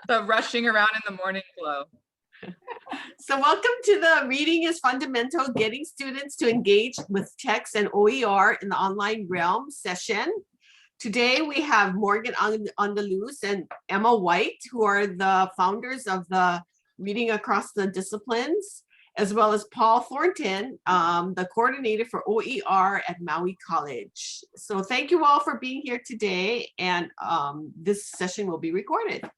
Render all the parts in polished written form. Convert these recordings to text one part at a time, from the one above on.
The rushing around in the morning glow. So welcome to the Reading is Fundamental, Getting Students to Engage with Text and OER in the Online Realm session. Today we have Morgan Andaluz and Emma White, who are the founders of the Reading Across the Disciplines, as well as Paul Thornton, the coordinator for OER at Maui College. So thank you all for being here today, and this session will be recorded.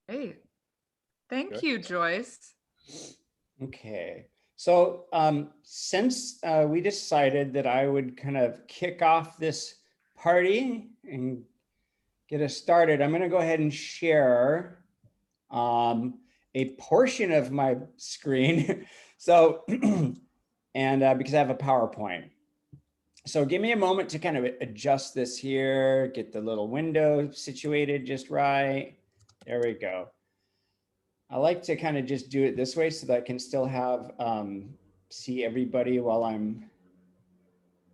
Hey, thank you, Joyce. Okay, so since we decided that I would kind of kick off this party and get us started, I'm going to go ahead and share a portion of my screen. So, and because I have a PowerPoint. So give me a moment to kind of adjust this here, get the little window situated just right. There we go. I like to kind of just do it this way so that I can still have, see everybody while I'm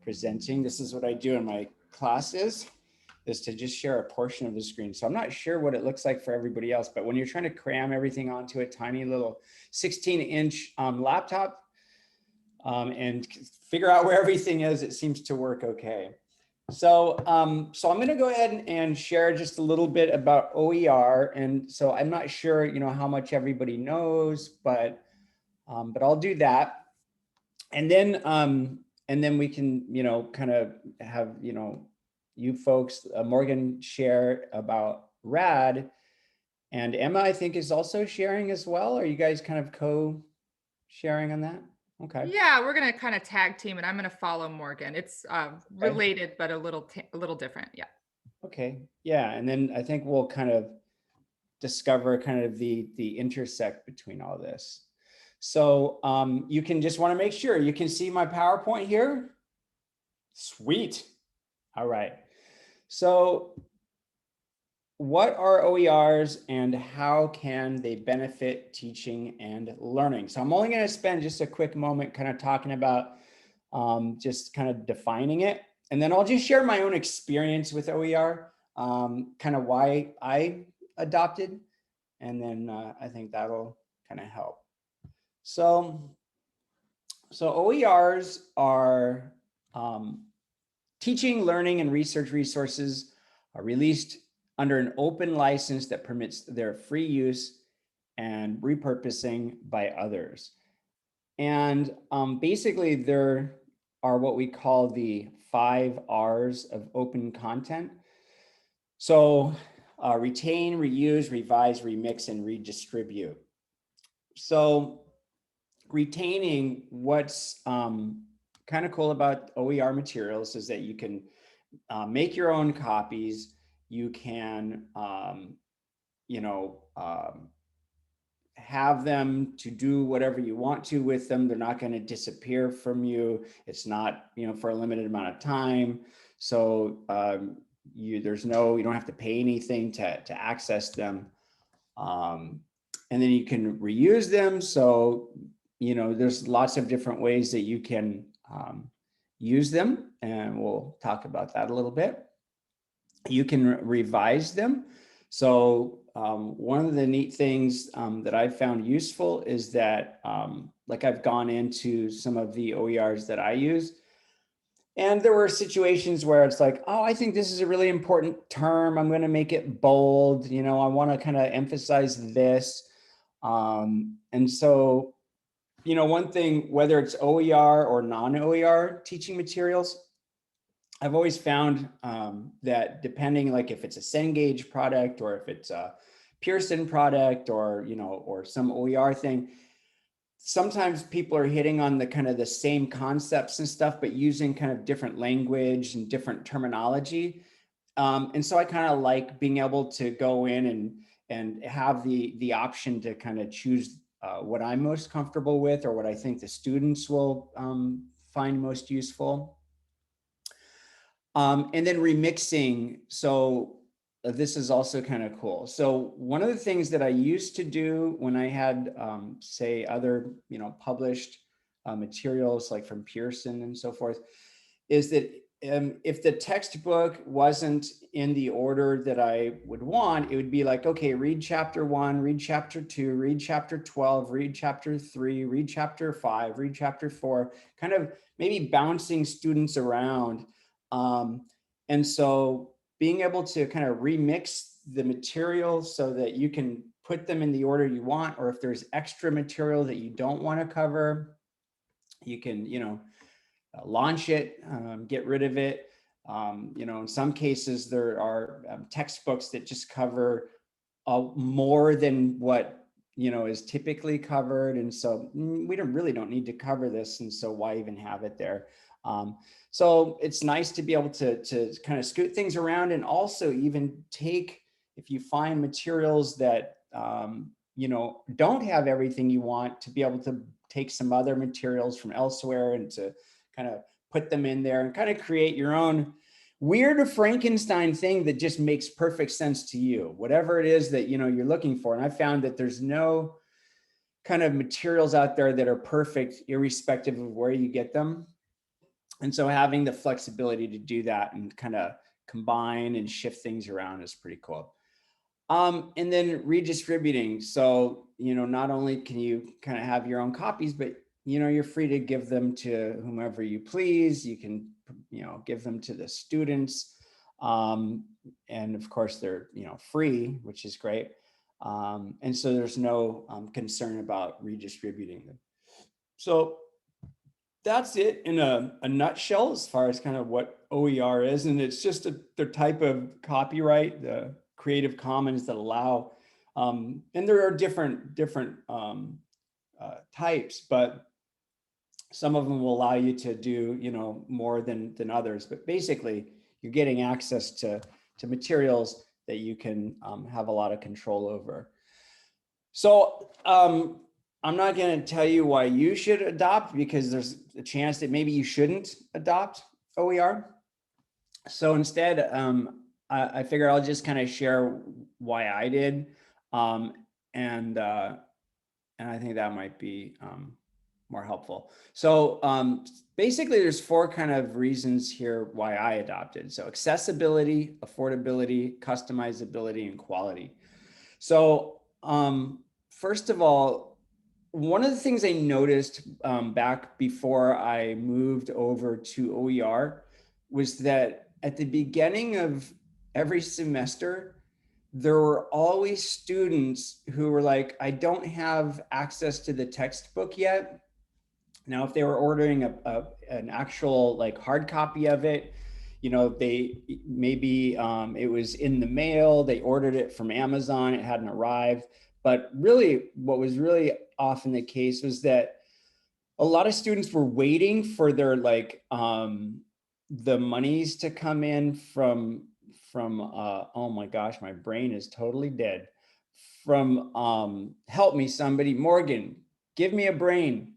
presenting. This is what I do in my classes, is to just share a portion of the screen. So I'm not sure what it looks like for everybody else, but when you're trying to cram everything onto a tiny little 16-inch laptop and figure out where everything is, it seems to work okay. So, so I'm going to go ahead and share just a little bit about OER. And so I'm not sure, you know, how much everybody knows, but I'll do that. And then we can, you know, kind of have, you know, you folks, Morgan share about RAD, and Emma, I think, is also sharing as well. Are you guys kind of co-sharing on that? Okay. Yeah, we're gonna kind of tag team, and I'm gonna follow Morgan. It's related, but a little different. Yeah. Okay. Yeah, and then I think we'll kind of discover kind of the intersect between all this. So you can just want to make sure you can see my PowerPoint here. Sweet. All right. So what are OERs and how can they benefit teaching and learning? So I'm only going to spend just a quick moment kind of talking about just kind of defining it. And then I'll just share my own experience with OER, kind of why I adopted. And then I think that'll kind of help. So OERs are teaching, learning, and research resources are released under an open license that permits their free use and repurposing by others. And basically there are what we call the 5 R's of open content. So retain, reuse, revise, remix, and redistribute. So retaining, what's kind of cool about OER materials is that you can make your own copies. You can, you know, have them to do whatever you want to with them. They're not going to disappear from you. It's not, you know, for a limited amount of time. So you don't have to pay anything to access them. And then you can reuse them. So, you know, there's lots of different ways that you can use them, and we'll talk about that a little bit. You can revise them. So one of the neat things that I've found useful is that, like, I've gone into some of the OERs that I use, and there were situations where it's like, oh, I think this is a really important term. I'm going to make it bold. You know, I want to kind of emphasize this. And so, you know, one thing, whether it's OER or non-OER teaching materials, I've always found that depending, like if it's a Cengage product or if it's a Pearson product or, you know, or some OER thing, sometimes people are hitting on the kind of the same concepts and stuff, but using kind of different language and different terminology. And so I kind of like being able to go in and have the option to kind of choose what I'm most comfortable with or what I think the students will find most useful. And then remixing. So this is also kind of cool. So one of the things that I used to do when I had, say, other, you know, published materials like from Pearson and so forth, is that if the textbook wasn't in the order that I would want, it would be like, okay, read chapter 1, read chapter 2, read chapter 12, read chapter 3, read chapter 5, read chapter 4, kind of maybe bouncing students around. And so being able to kind of remix the material so that you can put them in the order you want, or if there's extra material that you don't want to cover, you can, launch it, get rid of it. In some cases, there are textbooks that just cover more than what is typically covered, and so we really don't need to cover this, and so why even have it there? So it's nice to be able to kind of scoot things around, and also even take, if you find materials that don't have everything you want, to be able to take some other materials from elsewhere and to kind of put them in there and kind of create your own weird Frankenstein thing that just makes perfect sense to you, whatever it is that you're looking for. And I found that there's no kind of materials out there that are perfect, irrespective of where you get them. And so having the flexibility to do that and kind of combine and shift things around is pretty cool. And then redistributing. So, not only can you kind of have your own copies, but you're free to give them to whomever you please. You can, give them to the students. And of course they're, free, which is great. And so there's no concern about redistributing them. So that's it in a nutshell, as far as kind of what OER is. And it's just the type of copyright, the Creative Commons, that allow, and there are different types, but some of them will allow you to do more than others. But basically, you're getting access to materials that you can have a lot of control over. So I'm not going to tell you why you should adopt, because there's a chance that maybe you shouldn't adopt OER. So instead, I figure I'll just kind of share why I did, and I think that might be more helpful. So basically, there's 4 kind of reasons here why I adopted. So accessibility, affordability, customizability, and quality. So first of all, one of the things I noticed back before I moved over to OER was that at the beginning of every semester, there were always students who were like, I don't have access to the textbook yet. Now, if they were ordering an actual like hard copy of it, they maybe it was in the mail, they ordered it from Amazon, it hadn't arrived. But really, what was really often the case was that a lot of students were waiting for their the monies to come in from oh my gosh, my brain is totally dead. From help me somebody, Morgan, give me a brain.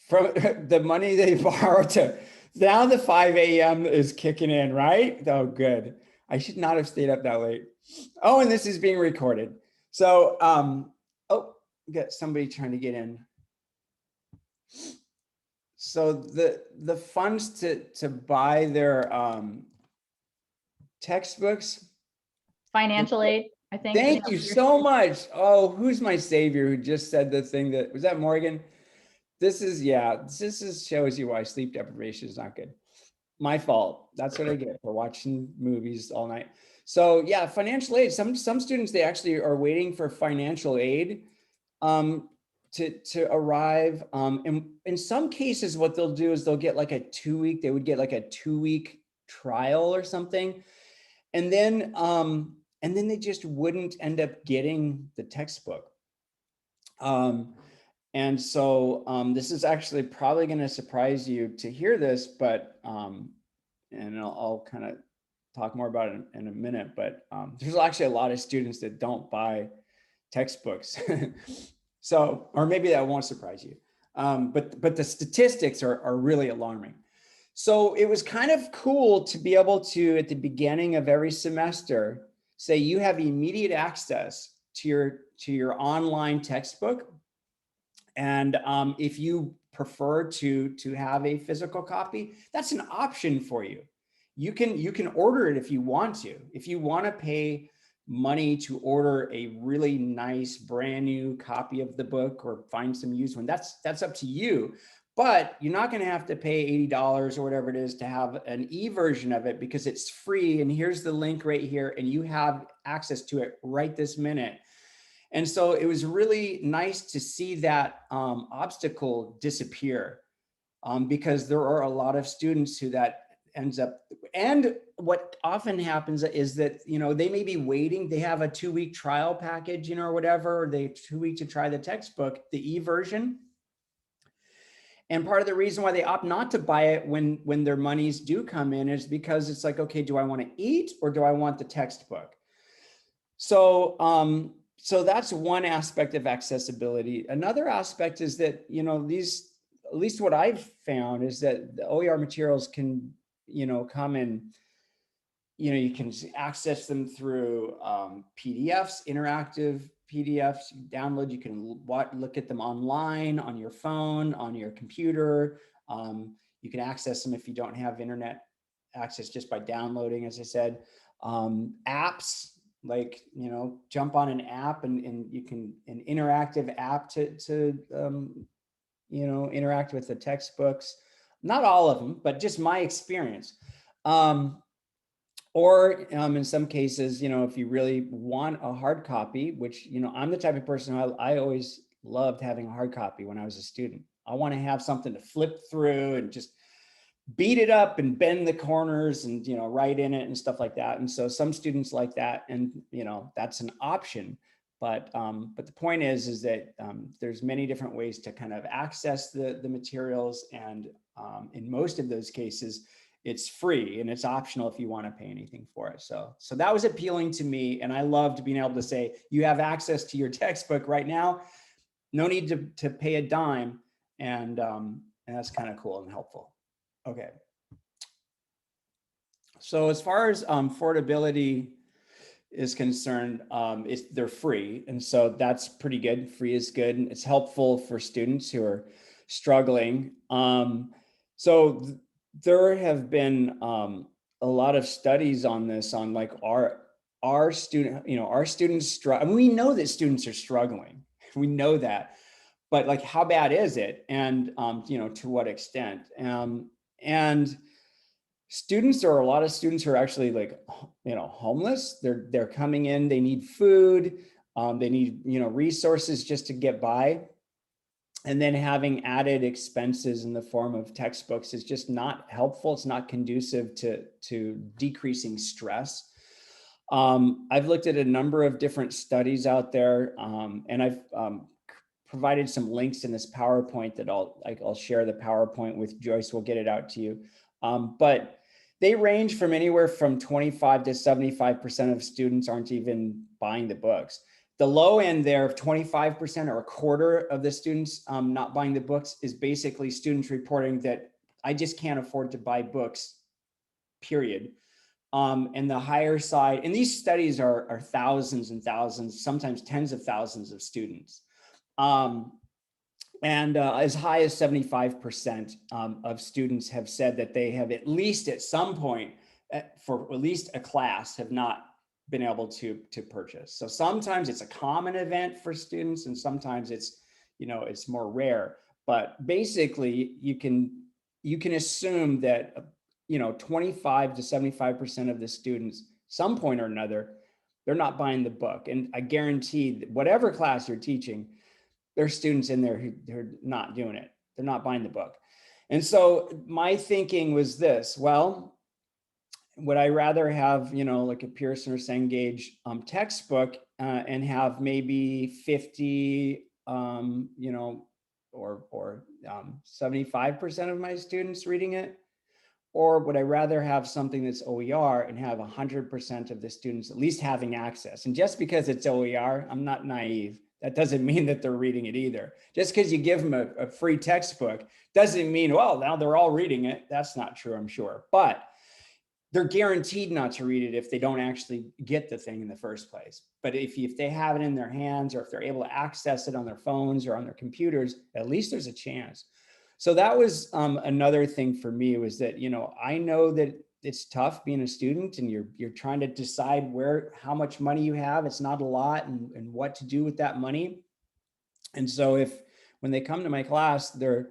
From the money they borrowed to now the 5 a.m. is kicking in, right? Oh, good. I should not have stayed up that late. Oh, and this is being recorded. So, oh, we got somebody trying to get in. So the funds to buy their textbooks. Financial aid, I think. Thank you so much. Oh, who's my savior who just said the thing that, was that Morgan? This shows you why sleep deprivation is not good. My fault. That's what I get for watching movies all night. So yeah, financial aid. Some students, they actually are waiting for financial aid to arrive. And in some cases, what they'll do is they'll get like a 2-week. They would get like a 2-week trial or something, and then they just wouldn't end up getting the textbook. And so this is actually probably going to surprise you to hear this, but and I'll kind of talk more about it in a minute, but there's actually a lot of students that don't buy textbooks. So, or maybe that won't surprise you. But the statistics are really alarming. So it was kind of cool to be able to, at the beginning of every semester, say you have immediate access to your online textbook. And if you prefer to have a physical copy, that's an option for you. You can order it if you want to. If you want to pay money to order a really nice brand new copy of the book or find some used one, that's up to you. But you're not going to have to pay $80 or whatever it is to have an e-version of it, because it's free. And here's the link right here, and you have access to it right this minute. And so it was really nice to see that obstacle disappear, because there are a lot of students who that ends up. And what often happens is that, they may be waiting. They have a 2-week trial package, or whatever, or they 2 weeks to try the textbook, the e-version. And part of the reason why they opt not to buy it when their monies do come in is because it's like, okay, do I want to eat or do I want the textbook? So, so that's one aspect of accessibility. Another aspect is that, these, at least what I've found, is that the OER materials can, come in, you can access them through PDFs, interactive PDFs, you download, you can look at them online, on your phone, on your computer. You can access them if you don't have internet access just by downloading, as I said. Apps, like, jump on an app and you can, an interactive app to interact with the textbooks. Not all of them, but just my experience. Or in some cases, if you really want a hard copy, which, I'm the type of person who I always loved having a hard copy when I was a student. I want to have something to flip through and just beat it up and bend the corners and, write in it and stuff like that. And so some students like that, and, that's an option. But the point is that there's many different ways to kind of access the materials. And in most of those cases, it's free and it's optional if you want to pay anything for it. So that was appealing to me. And I loved being able to say, you have access to your textbook right now. No need to pay a dime. And that's kind of cool and helpful. Okay. So as far as affordability is concerned, they're free. And so that's pretty good. Free is good. And it's helpful for students who are struggling. So there have been a lot of studies on this, on like our students I mean, we know that students are struggling. We know that, but like, how bad is it? And to what extent? And students, there are a lot of students who are actually like, homeless. They're coming in, they need food, they need, resources just to get by. And then having added expenses in the form of textbooks is just not helpful. It's not conducive to decreasing stress. I've looked at a number of different studies out there, and I've provided some links in this PowerPoint that I'll share the PowerPoint with Joyce. We'll get it out to you. But they range from anywhere from 25 to 75% of students aren't even buying the books. The low end there of 25% or a quarter of the students not buying the books is basically students reporting that I just can't afford to buy books, period. And the higher side, and these studies are thousands and thousands, sometimes tens of thousands of students. And as high as 75% of students have said that they have at least at some point for at least a class have not been able to purchase. So sometimes it's a common event for students and sometimes it's, it's more rare, but basically you can assume that, 25 to 75% of the students, some point or another, they're not buying the book. And I guarantee that whatever class you're teaching, there's students in there who are not doing it. They're not buying the book. And so my thinking was this, well, would I rather have, like a Pearson or Cengage textbook and have maybe 50, or 75% of my students reading it? Or would I rather have something that's OER and have 100% of the students at least having access? And just because it's OER, I'm not naive. That doesn't mean that they're reading it either. Just because you give them a free textbook doesn't mean, well, now they're all reading it. That's not true, I'm sure. But they're guaranteed not to read it if they don't actually get the thing in the first place. But if they have it in their hands or if they're able to access it on their phones or on their computers, at least there's a chance. So that was another thing for me, was that, you know, I know that it's tough being a student, and you're trying to decide how much money you have. It's not a lot, and what to do with that money. And so when they come to my class, they're,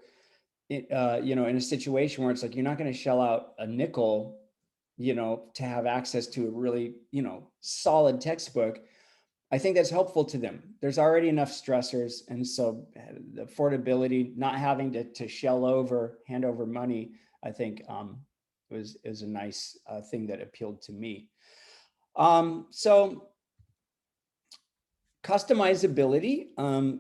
you know, in a situation where it's like, you're not going to shell out a nickel, you know, to have access to a really, you know, solid textbook. I think that's helpful to them. There's already enough stressors. And so the affordability, not having to hand over money, I think is a nice thing that appealed to me. So customizability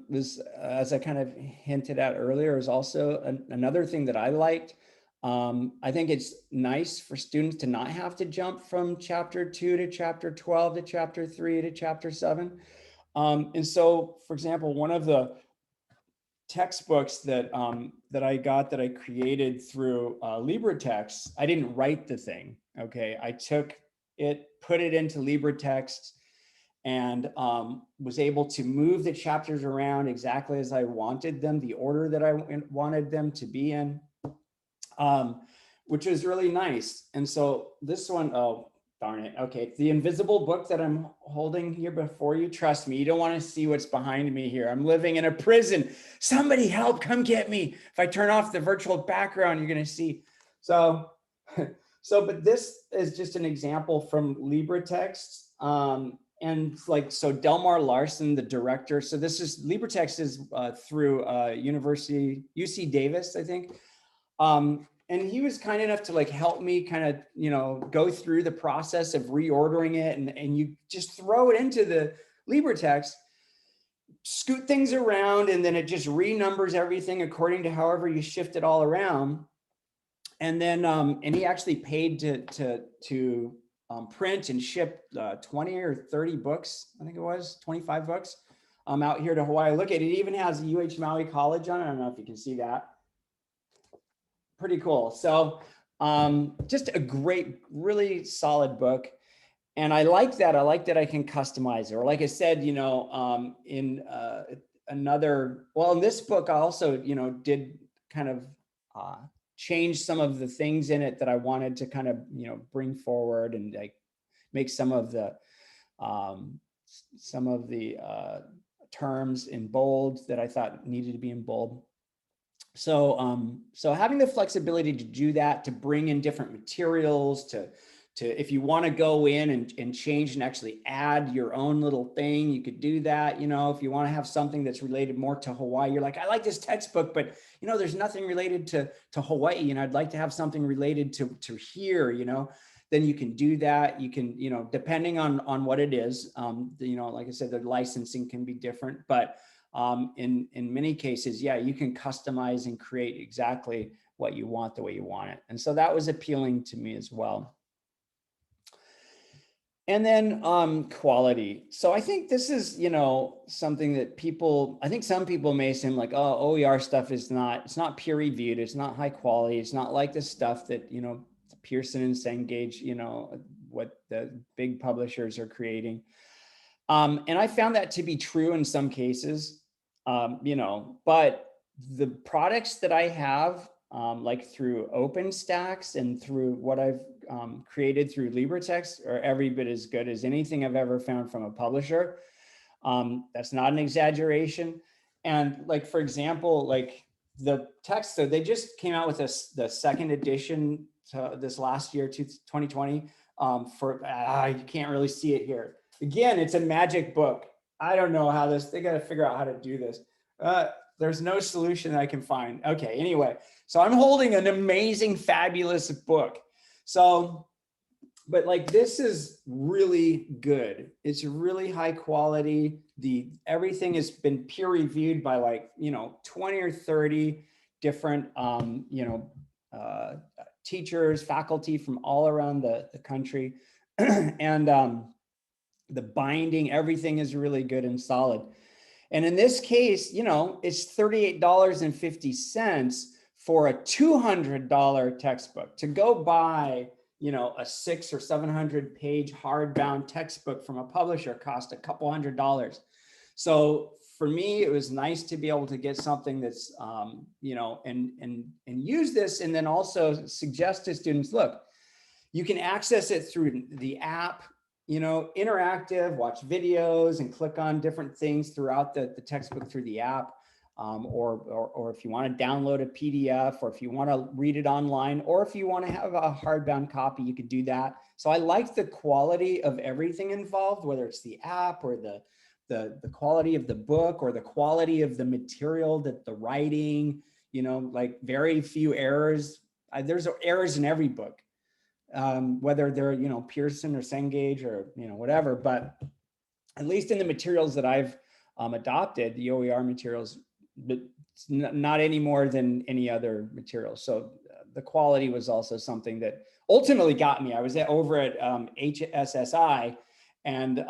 was, as I kind of hinted at earlier, is also another thing that I liked. I think it's nice for students to not have to jump from chapter 2 to chapter 12 to chapter 3 to chapter 7. And so, for example, one of the textbooks that I created through LibreText, I didn't write the thing. Okay, I took it, put it into LibreText, and was able to move the chapters around exactly as I wanted them, the order that I wanted them to be in, which was really nice. And so this one, oh, darn it. Okay, it's the invisible book that I'm holding here before you. Trust me, you don't want to see what's behind me here. I'm living in a prison. Somebody help, come get me. If I turn off the virtual background, you're going to see. So, but this is just an example from LibreText. And like, so Delmar Larson, the director, so this is, LibreText is through University, UC Davis, I think. And he was kind enough to like help me kind of, you know, go through the process of reordering it. And you just throw it into the LibreText, scoot things around, and then it just renumbers everything according to however you shift it all around. And then, and he actually paid to print and ship 20 or 30 books, I think it was 25 books out here to Hawaii. Look at it, even has UH Maui College on it. I don't know if you can see that. Pretty cool. So just a great, really solid book. And I like that. I like that I can customize it. Or like I said, you know, in in this book, I also, you know, did kind of change some of the things in it that I wanted to kind of, you know, bring forward, and like make some of the terms in bold that I thought needed to be in bold. So, so having the flexibility to do that, to bring in different materials, to if you want to go in and change and actually add your own little thing, you could do that. You know, if you want to have something that's related more to Hawaii, you're like, I like this textbook, but you know, there's nothing related to Hawaii, and I'd like to have something related to here, you know, then you can do that. You can, you know, depending on what it is, you know, like I said, the licensing can be different, but in many cases, yeah, you can customize and create exactly what you want the way you want it. And so that was appealing to me as well. And then quality. So I think this is, you know, something that I think some people may seem like, oh, OER stuff it's not peer reviewed. It's not high quality. It's not like the stuff that, you know, Pearson and Cengage, you know, what the big publishers are creating. And I found that to be true in some cases, you know, but the products that I have, like through OpenStax and through what I've created through LibreText, are every bit as good as anything I've ever found from a publisher. That's not an exaggeration. And like, for example, like the text, so they just came out with the second edition to this last year, 2020, you can't really see it here. Again, it's a magic book. I don't know how they got to figure out how to do this. There's no solution that I can find. Okay, anyway, so I'm holding an amazing, fabulous book. So, but like, this is really good. It's really high quality. Everything has been peer reviewed by like, you know, 20 or 30 different, you know, teachers, faculty from all around the country. And the binding, everything is really good and solid. And in this case, you know, it's $38.50 for a $200 textbook. To go buy, you know, a 600 or 700 page hardbound textbook from a publisher cost a couple $100. So for me, it was nice to be able to get something that's, you know, and use this, and then also suggest to students, look, you can access it through the app, you know, interactive, watch videos and click on different things throughout the textbook through the app. Or if you want to download a PDF, or if you want to read it online, or if you want to have a hardbound copy, you could do that. So I like the quality of everything involved, whether it's the app or the quality of the book or the quality of the material, that the writing, you know, like very few errors. There's errors in every book, whether they're, you know, Pearson or Cengage or, you know, whatever, but at least in the materials that I've adopted, the OER materials, but not any more than any other materials. So the quality was also something that ultimately got me. I was over at HSSI and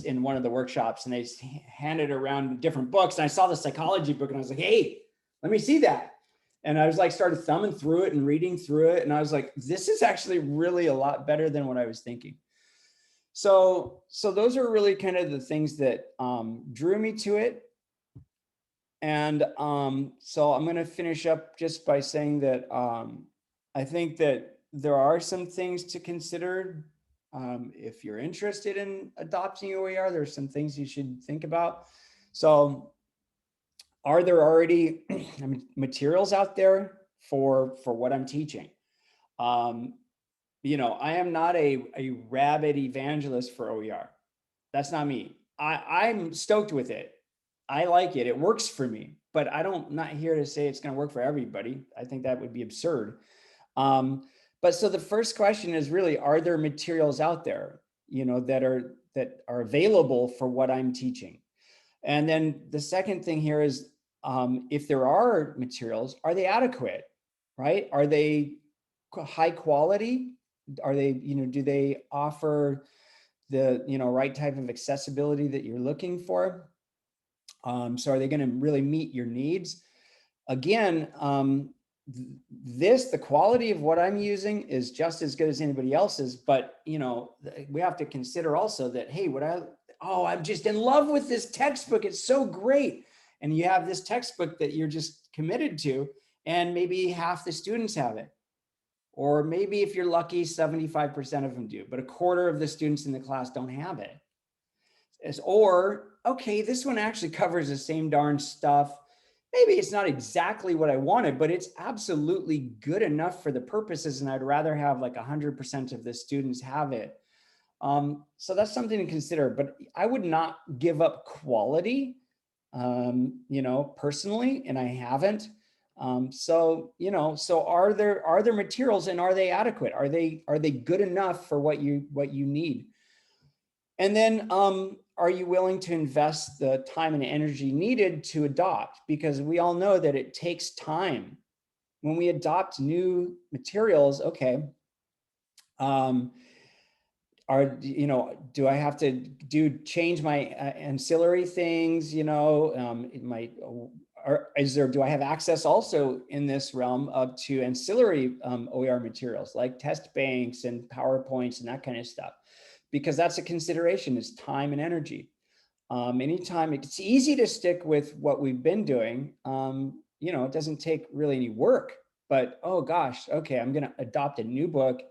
in one of the workshops, and they handed around different books, and I saw the psychology book and I was like, hey, let me see that. And I was like, started thumbing through it and reading through it. And I was like, this is actually really a lot better than what I was thinking. So those are really kind of the things that drew me to it. And so I'm going to finish up just by saying that I think that there are some things to consider. If you're interested in adopting OER, there's some things you should think about. So are there already materials out there for what I'm teaching? You know, I am not a rabid evangelist for OER. That's not me. I'm stoked with it. I like it. It works for me, but not here to say it's going to work for everybody. I think that would be absurd. But so the first question is really, are there materials out there, you know, that are available for what I'm teaching? And then the second thing here is, if there are materials, are they adequate, right? Are they high quality? Are they, you know, do they offer the, you know, right type of accessibility that you're looking for? So are they going to really meet your needs? Again, the quality of what I'm using is just as good as anybody else's, but, you know, we have to consider also that, hey, I'm just in love with this textbook. It's so great. And you have this textbook that you're just committed to, and maybe half the students have it. Or maybe if you're lucky, 75% of them do, but a quarter of the students in the class don't have it. Or, okay, this one actually covers the same darn stuff. Maybe it's not exactly what I wanted, but it's absolutely good enough for the purposes, and I'd rather have like 100% of the students have it. So that's something to consider, but I would not give up quality, you know, personally, and I haven't. So, you know, so are there materials, and are they adequate? Are they good enough for what you need? And then, are you willing to invest the time and energy needed to adopt? Because we all know that it takes time. When we adopt new materials, okay, do I have to change my ancillary things? You know, do I have access also in this realm up to ancillary OER materials like test banks and PowerPoints and that kind of stuff? Because that's a consideration, is time and energy. Anytime, it's easy to stick with what we've been doing. You know, it doesn't take really any work, but oh gosh, okay, I'm going to adopt a new book.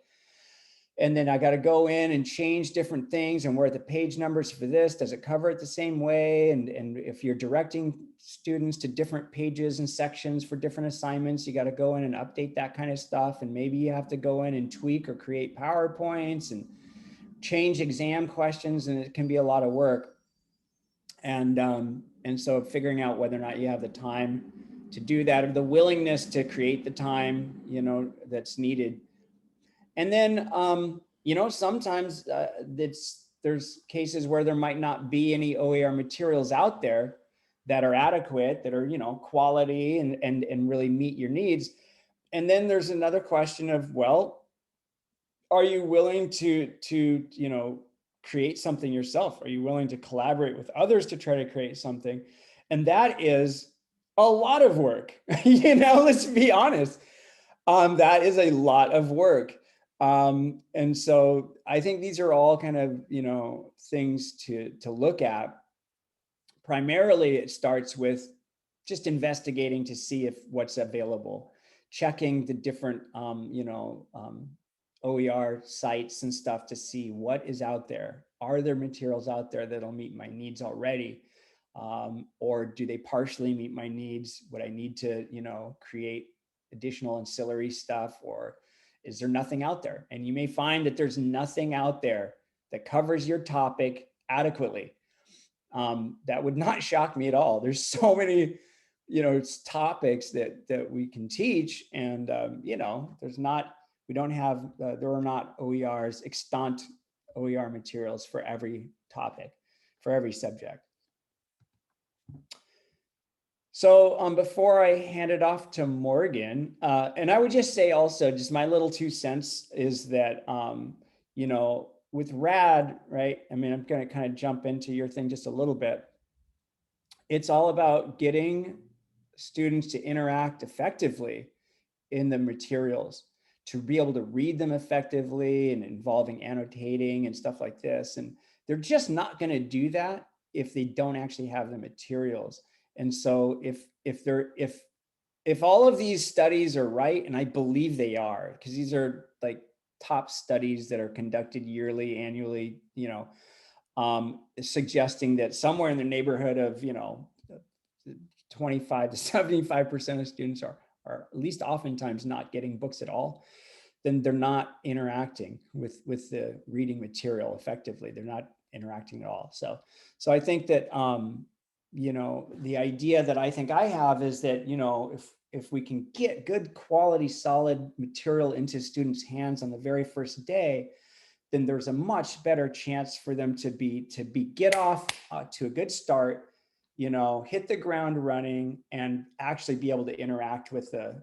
And then I got to go in and change different things, and where are the page numbers for this? Does it cover it the same way? And if you're directing students to different pages and sections for different assignments, you got to go in and update that kind of stuff. And maybe you have to go in and tweak or create PowerPoints and change exam questions, and it can be a lot of work. And so figuring out whether or not you have the time to do that, or the willingness to create the time, you know, that's needed. And then, you know, sometimes there's cases where there might not be any OER materials out there that are adequate, that are, you know, quality and really meet your needs. And then there's another question of, well, are you willing to you know, create something yourself? Are you willing to collaborate with others to try to create something? And that is a lot of work. You know, let's be honest. That is a lot of work. And so I think these are all kind of, you know, things to look at. primarily it starts with just investigating to see if what's available, checking the different, OER sites and stuff to see what is out there. Are there materials out there that'll meet my needs already? Or do they partially meet my needs? Would I need to, create additional ancillary stuff, or is there nothing out there? And you may find that there's nothing out there that covers your topic adequately. That would not shock me at all. There's so many, topics that we can teach, and there are not OERs, extant OER materials for every topic, for every subject. So before I hand it off to Morgan, and I would just say also, just my little 2 cents is that, with RAD, right? I mean, I'm going to kind of jump into your thing just a little bit. It's all about getting students to interact effectively in the materials, to be able to read them effectively, and involving annotating and stuff like this. And they're just not going to do that if they don't actually have the materials. And so if all of these studies are right, and I believe they are, because these are like top studies that are conducted yearly, annually, suggesting that somewhere in the neighborhood of, 25 to 75% of students are at least oftentimes not getting books at all, then they're not interacting with the reading material effectively. They're not interacting at all. So I think that, the idea that I think I have is that, if we can get good quality, solid material into students' hands on the very first day, then there's a much better chance for them to get off to a good start, hit the ground running, and actually be able to interact with the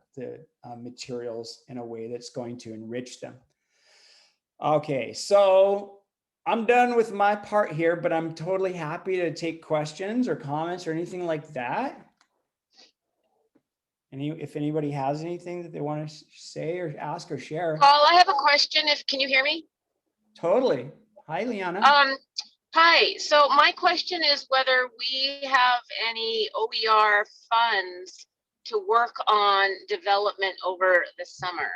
materials in a way that's going to enrich them. Okay, so I'm done with my part here, but I'm totally happy to take questions or comments or anything like that. If anybody has anything that they want to say or ask or share. Paul, I have a question. Can you hear me? Totally. Hi, Liana. Hi. So my question is whether we have any OER funds to work on development over the summer.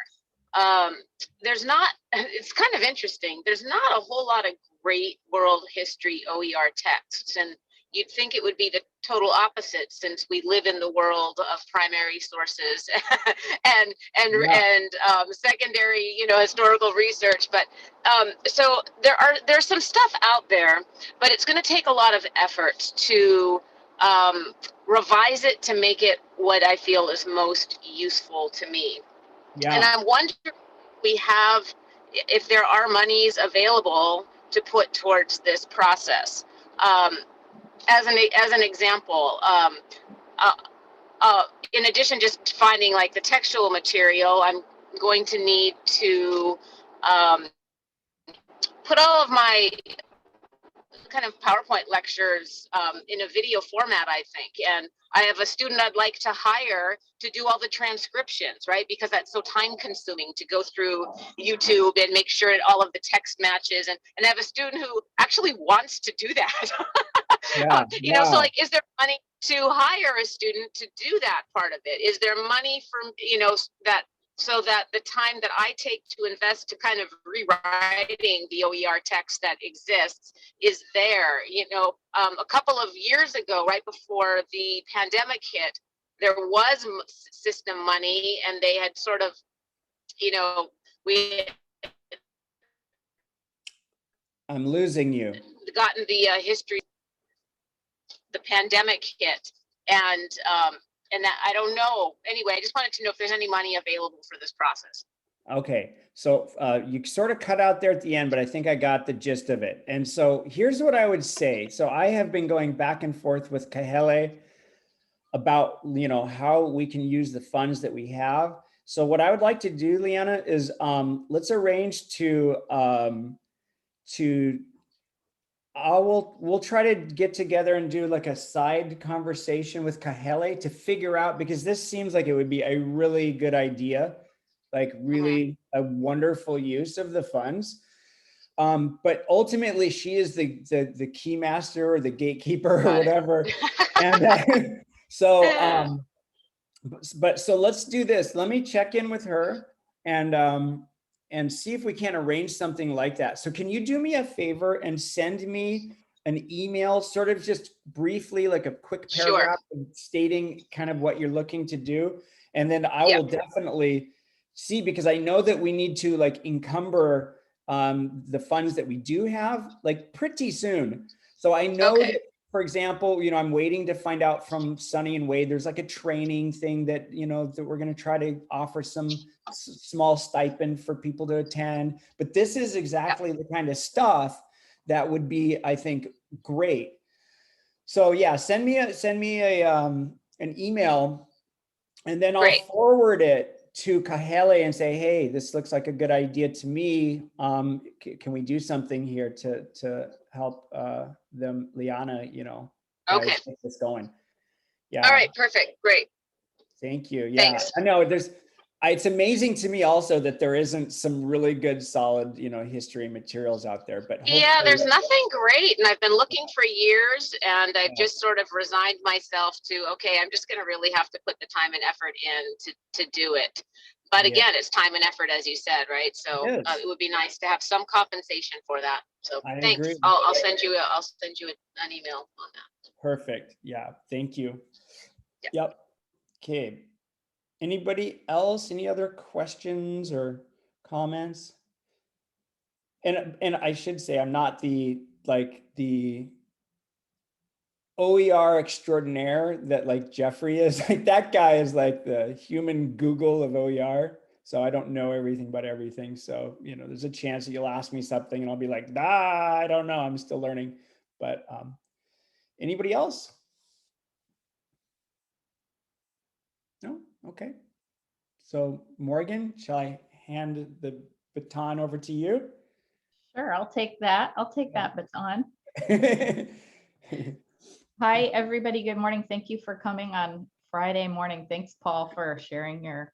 There's not, it's kind of interesting. There's not a whole lot of great world history OER texts, and you'd think it would be the total opposite, since we live in the world of primary sources and secondary, historical research. But so there's some stuff out there, but it's going to take a lot of effort to revise it to make it what I feel is most useful to me. Yeah. And I'm wondering if there are monies available to put towards this process. As an example, in addition just finding like the textual material, I'm going to need to put all of my kind of PowerPoint lectures in a video format, I think. And I have a student I'd like to hire to do all the transcriptions, right? Because that's so time consuming to go through YouTube and make sure all of the text matches, and I have a student who actually wants to do that. So like, is there money to hire a student to do that part of it? Is there money from, so that the time that I take to invest to kind of rewriting the OER text that exists is there? A couple of years ago, right before the pandemic hit, there was system money, and they had sort of, I'm losing you. Gotten the history, the pandemic hit, and that I don't know. Anyway, I just wanted to know if there's any money available for this process. Okay, so you sort of cut out there at the end, but I think I got the gist of it. And so here's what I would say. So I have been going back and forth with Kahele about, how we can use the funds that we have. So what I would like to do, Liana, is let's arrange we'll try to get together and do like a side conversation with Kahele to figure out, because this seems like it would be a really good idea, like really a wonderful use of the funds. But ultimately she is the key master or the gatekeeper or whatever. And so, so let's do this. Let me check in with her and see if we can arrange something like that. So can you do me a favor and send me an email, sort of just briefly, like a quick paragraph stating kind of what you're looking to do? And then I will definitely see, because I know that we need to like encumber the funds that we do have like pretty soon. So I know that, for example, you know, I'm waiting to find out from Sunny and Wade. There's like a training thing that, you know, that we're going to try to offer some small stipend for people to attend. But this is exactly the kind of stuff that would be, I think, great. So yeah, send me an email, and then I'll forward it to Kahele and say, hey, this looks like a good idea to me. Can we do something here to help them, Liana, you know, get this going? Yeah. All right, perfect, great. Thank you. Yeah, Thanks. I know it's amazing to me also that there isn't some really good, solid, you know, history materials out there, but yeah, there's nothing great. And I've been looking for years, and I've just sort of resigned myself to, okay, I'm just going to really have to put the time and effort in to do it. But again, it's time and effort, as you said, right? So it would be nice to have some compensation for that. So thanks. Agree. I'll send you an email on that. Perfect. Yeah. Thank you. Yep. Okay. Anybody else? Any other questions or comments? And I should say, I'm not the OER extraordinaire that like Jeffrey is. Like that guy is like the human Google of OER. So I don't know everything about everything. So, you know, there's a chance that you'll ask me something and I'll be like, I don't know. I'm still learning. But anybody else? No? Okay. So Morgan, shall I hand the baton over to you? Sure, I'll take that. I'll take that baton. Hi, everybody. Good morning. Thank you for coming on Friday morning. Thanks, Paul, for sharing your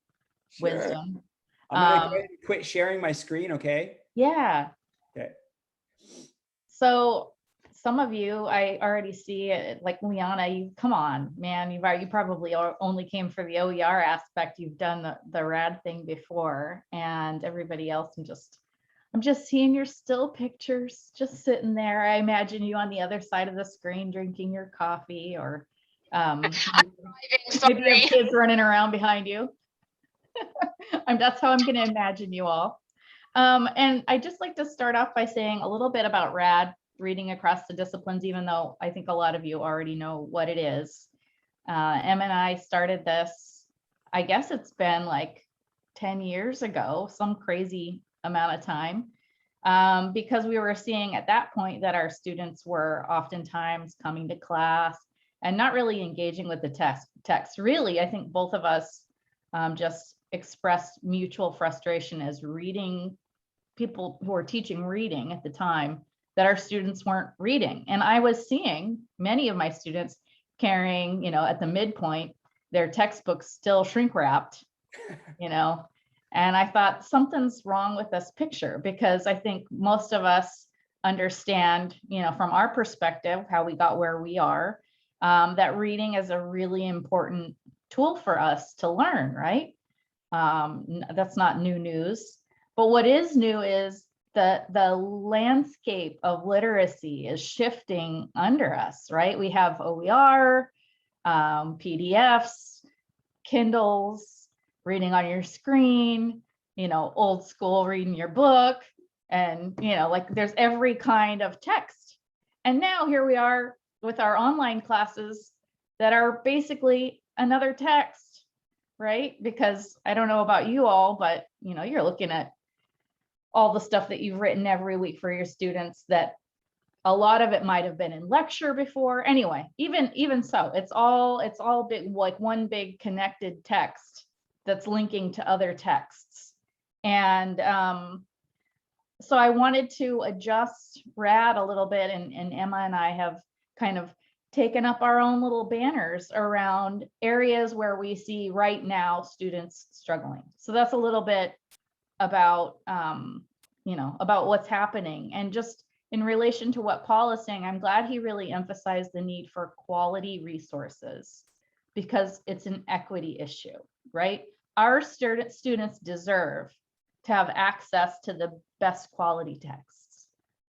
wisdom. I'm going to go ahead and quit sharing my screen, okay? Yeah. Okay. So some of you, I already see it, like Liana, you come on, man, you probably only came for the OER aspect. You've done the RAD thing before, and everybody else, I'm just seeing your still pictures, just sitting there. I imagine you on the other side of the screen drinking your coffee, or maybe you have kids running around behind you. That's how I'm going to imagine you all. And I just like to start off by saying a little bit about RAD Reading across the disciplines, even though I think a lot of you already know what it is. Em and I started this, I guess it's been like 10 years ago, some crazy amount of time, because we were seeing at that point that our students were oftentimes coming to class and not really engaging with the text. Really, I think both of us just expressed mutual frustration as people who were teaching reading at the time, that our students weren't reading. And I was seeing many of my students carrying, you know, at the midpoint, their textbooks still shrink wrapped, you know, and I thought something's wrong with this picture, because I think most of us understand, you know, from our perspective, how we got where we are, that reading is a really important tool for us to learn, right? That's not new news. But what is new is the landscape of literacy is shifting under us, right? We have OER, PDFs, Kindles, reading on your screen, you know, old school reading your book, and, you know, like there's every kind of text. And now here we are with our online classes that are basically another text, right? Because I don't know about you all, but, you know, you're looking at all the stuff that you've written every week for your students, that a lot of it might have been in lecture before. Anyway, even so, it's all big, like one big connected text that's linking to other texts. And so I wanted to adjust RAD a little bit, and Emma and I have kind of taken up our own little banners around areas where we see right now students struggling. So that's a little bit about about what's happening. And just in relation to what Paul is saying, I'm glad he really emphasized the need for quality resources because it's an equity issue, right? Our students deserve to have access to the best quality texts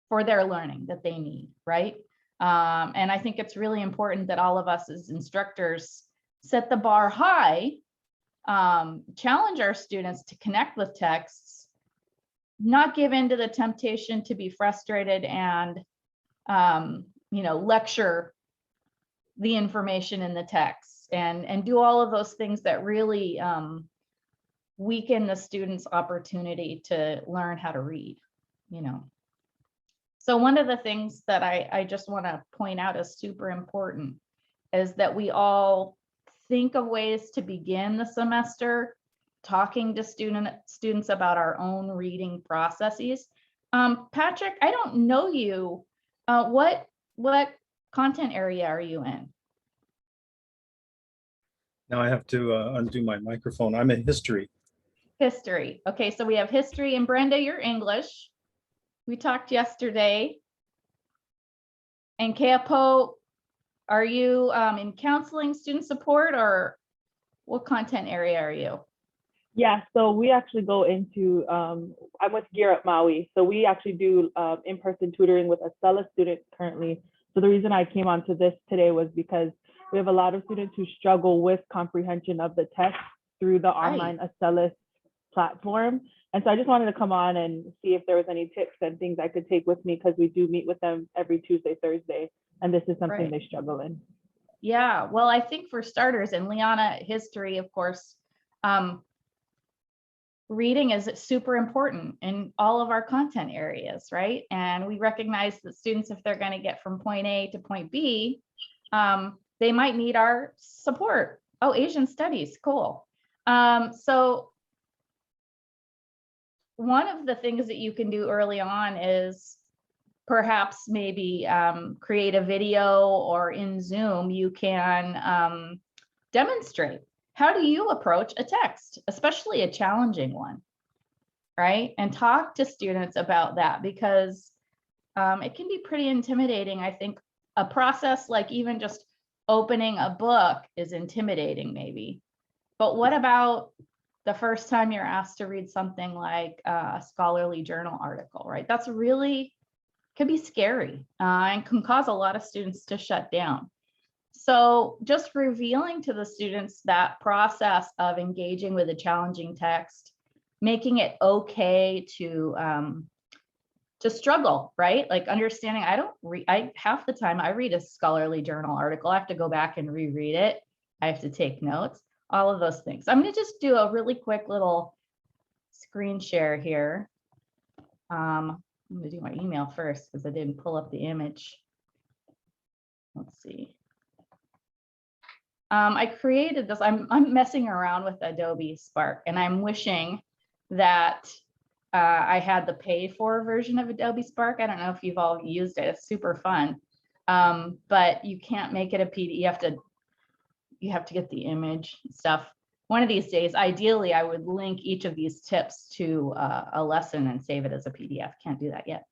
for their learning that they need, right? And I think it's really important that all of us as instructors set the bar high, challenge our students to connect with texts, not give in to the temptation to be frustrated and, lecture the information in the text and do all of those things that really weaken the student's opportunity to learn how to read, So one of the things that I just want to point out is super important is that we all think of ways to begin the semester talking to students about our own reading processes. Patrick, I don't know you. What content area are you in? Now I have to undo my microphone. I'm in history. History. Okay, so we have history, and Brenda, you're English. We talked yesterday. And Keapo, are you in counseling, student support, or what content area are you? Yeah, so we actually go into, I'm with Gear Up Maui. So we actually do in-person tutoring with Acela students currently. So the reason I came onto this today was because we have a lot of students who struggle with comprehension of the text through the online Acela platform. And so I just wanted to come on and see if there was any tips and things I could take with me, because we do meet with them every Tuesday, Thursday, and this is something they struggle in. Yeah, well, I think for starters, and Liana, history, of course, reading is super important in all of our content areas, right? And we recognize that students, if they're going to get from point A to point B, they might need our support. Oh, Asian studies, cool. So one of the things that you can do early on is perhaps maybe create a video, or in Zoom, you can demonstrate. How do you approach a text, especially a challenging one, right? And talk to students about that, because it can be pretty intimidating. I think a process like even just opening a book is intimidating maybe. But what about the first time you're asked to read something like a scholarly journal article, right? That's really, could be scary and can cause a lot of students to shut down. So just revealing to the students that process of engaging with a challenging text, making it okay to struggle, right? Like understanding, half the time I read a scholarly journal article, I have to go back and reread it. I have to take notes, all of those things. I'm gonna just do a really quick little screen share here. I'm gonna do my email first because I didn't pull up the image. Let's see. I created this, I'm messing around with Adobe Spark, and I'm wishing that I had the pay for version of Adobe Spark. I don't know if you've all used it, it's super fun. But you can't make it a PDF, you have to get the image stuff. One of these days, ideally, I would link each of these tips to a lesson and save it as a PDF. Can't do that yet.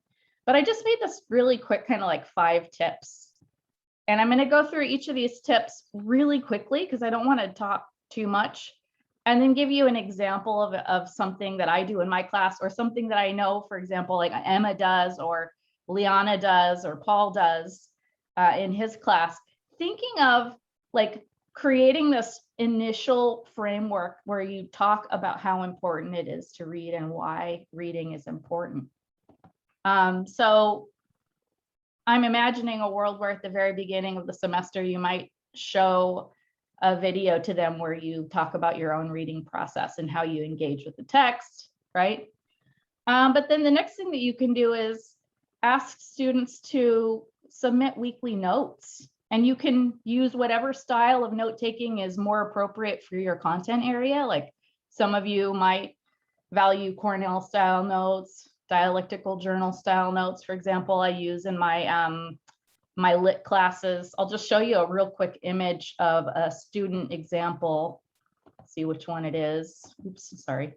But I just made this really quick, kind of like 5 tips. And I'm going to go through each of these tips really quickly because I don't want to talk too much, and then give you an example of something that I do in my class, or something that I know, for example, like Emma does, or Liana does, or Paul does in his class, thinking of like creating this initial framework where you talk about how important it is to read and why reading is important. So I'm imagining a world where at the very beginning of the semester, you might show a video to them where you talk about your own reading process and how you engage with the text, right? But then the next thing that you can do is ask students to submit weekly notes, and you can use whatever style of note-taking is more appropriate for your content area. Like some of you might value Cornell style notes, dialectical journal style notes, for example, I use in my my lit classes. I'll just show you a real quick image of a student example. Let's see which one it is. Oops, sorry.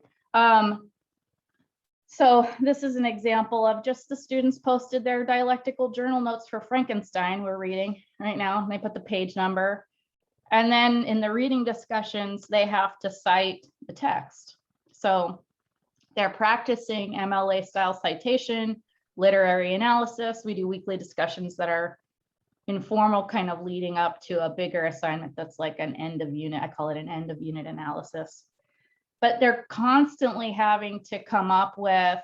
So this is an example of just the students posted their dialectical journal notes for Frankenstein we're reading right now. They put the page number. And then in the reading discussions, they have to cite the text. So they're practicing MLA style citation, literary analysis. We do weekly discussions that are informal, kind of leading up to a bigger assignment that's like an end of unit. I call it an end of unit analysis. But they're constantly having to come up with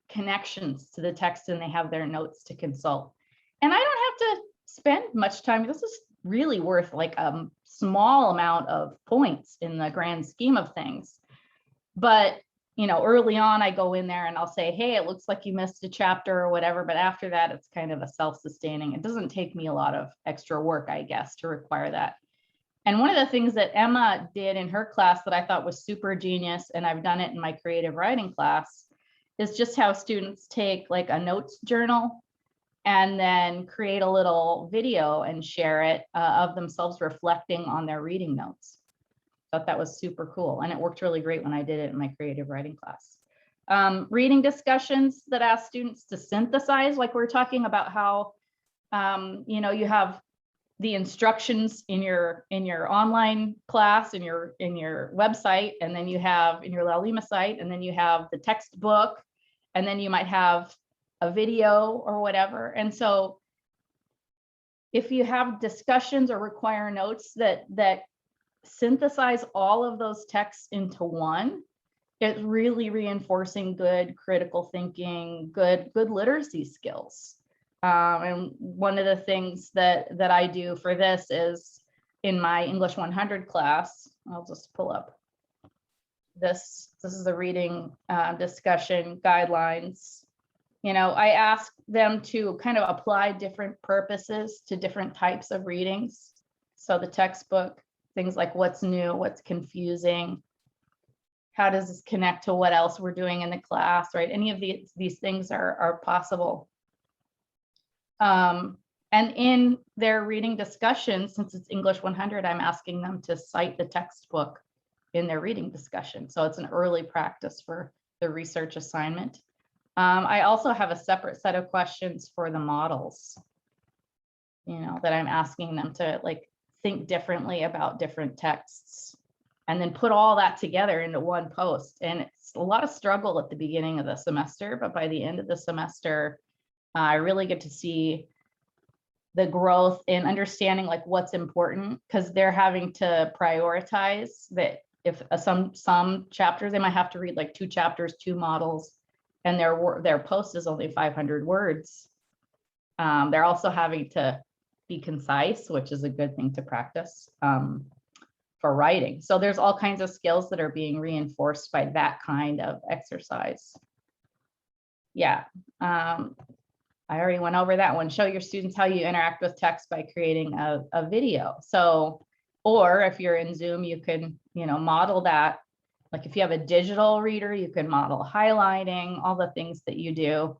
connections to the text, and they have their notes to consult. And I don't have to spend much time. This is really worth like a small amount of points in the grand scheme of things. But, you know, early on, I go in there and I'll say, hey, it looks like you missed a chapter or whatever. But after that, it's kind of a self-sustaining. It doesn't take me a lot of extra work, I guess, to require that. And one of the things that Emma did in her class that I thought was super genius, and I've done it in my creative writing class, is just how students take like a notes journal and then create a little video and share it of themselves reflecting on their reading notes. Thought that was super cool. And it worked really great when I did it in my creative writing class. Reading discussions that ask students to synthesize, like we're talking about how, you know, you have the instructions in your online class, in your website, and then you have in your Lalima site, and then you have the textbook, and then you might have a video or whatever. And so if you have discussions or require notes that synthesize all of those texts into one, it's really reinforcing good critical thinking, good literacy skills. And one of the things that I do for this is in my English 100 class, I'll just pull up this. This is the reading discussion guidelines. You know, I ask them to kind of apply different purposes to different types of readings. So the textbook, things like what's new, what's confusing, how does this connect to what else we're doing in the class, right? Any of these things are possible. And in their reading discussion, since it's English 100, I'm asking them to cite the textbook in their reading discussion. So it's an early practice for the research assignment. I also have a separate set of questions for the models, you know, that I'm asking them to like think differently about different texts and then put all that together into one post. And it's a lot of struggle at the beginning of the semester, but by the end of the semester, I really get to see the growth in understanding like what's important, because they're having to prioritize that. If some chapters, they might have to read like 2 chapters, 2 models, and their post is only 500 words. They're also having to be concise, which is a good thing to practice for writing. So there's all kinds of skills that are being reinforced by that kind of exercise. Yeah. I already went over that one. Show your students how you interact with text by creating a video. So, or if you're in Zoom, you can, you know, model that. Like if you have a digital reader, you can model highlighting, all the things that you do.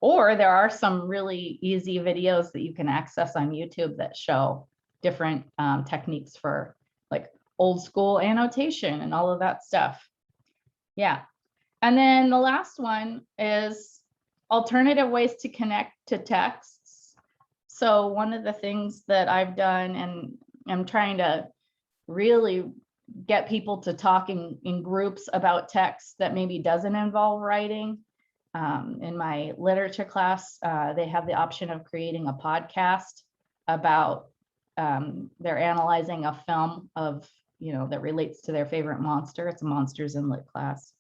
Or there are some really easy videos that you can access on YouTube that show different techniques for like old school annotation and all of that stuff. Yeah. And then the last one is alternative ways to connect to texts. So one of the things that I've done, and I'm trying to really get people to talk in groups about text that maybe doesn't involve writing. In my literature class, they have the option of creating a podcast about they're analyzing a film of, you know, that relates to their favorite monster. It's a monsters in lit class.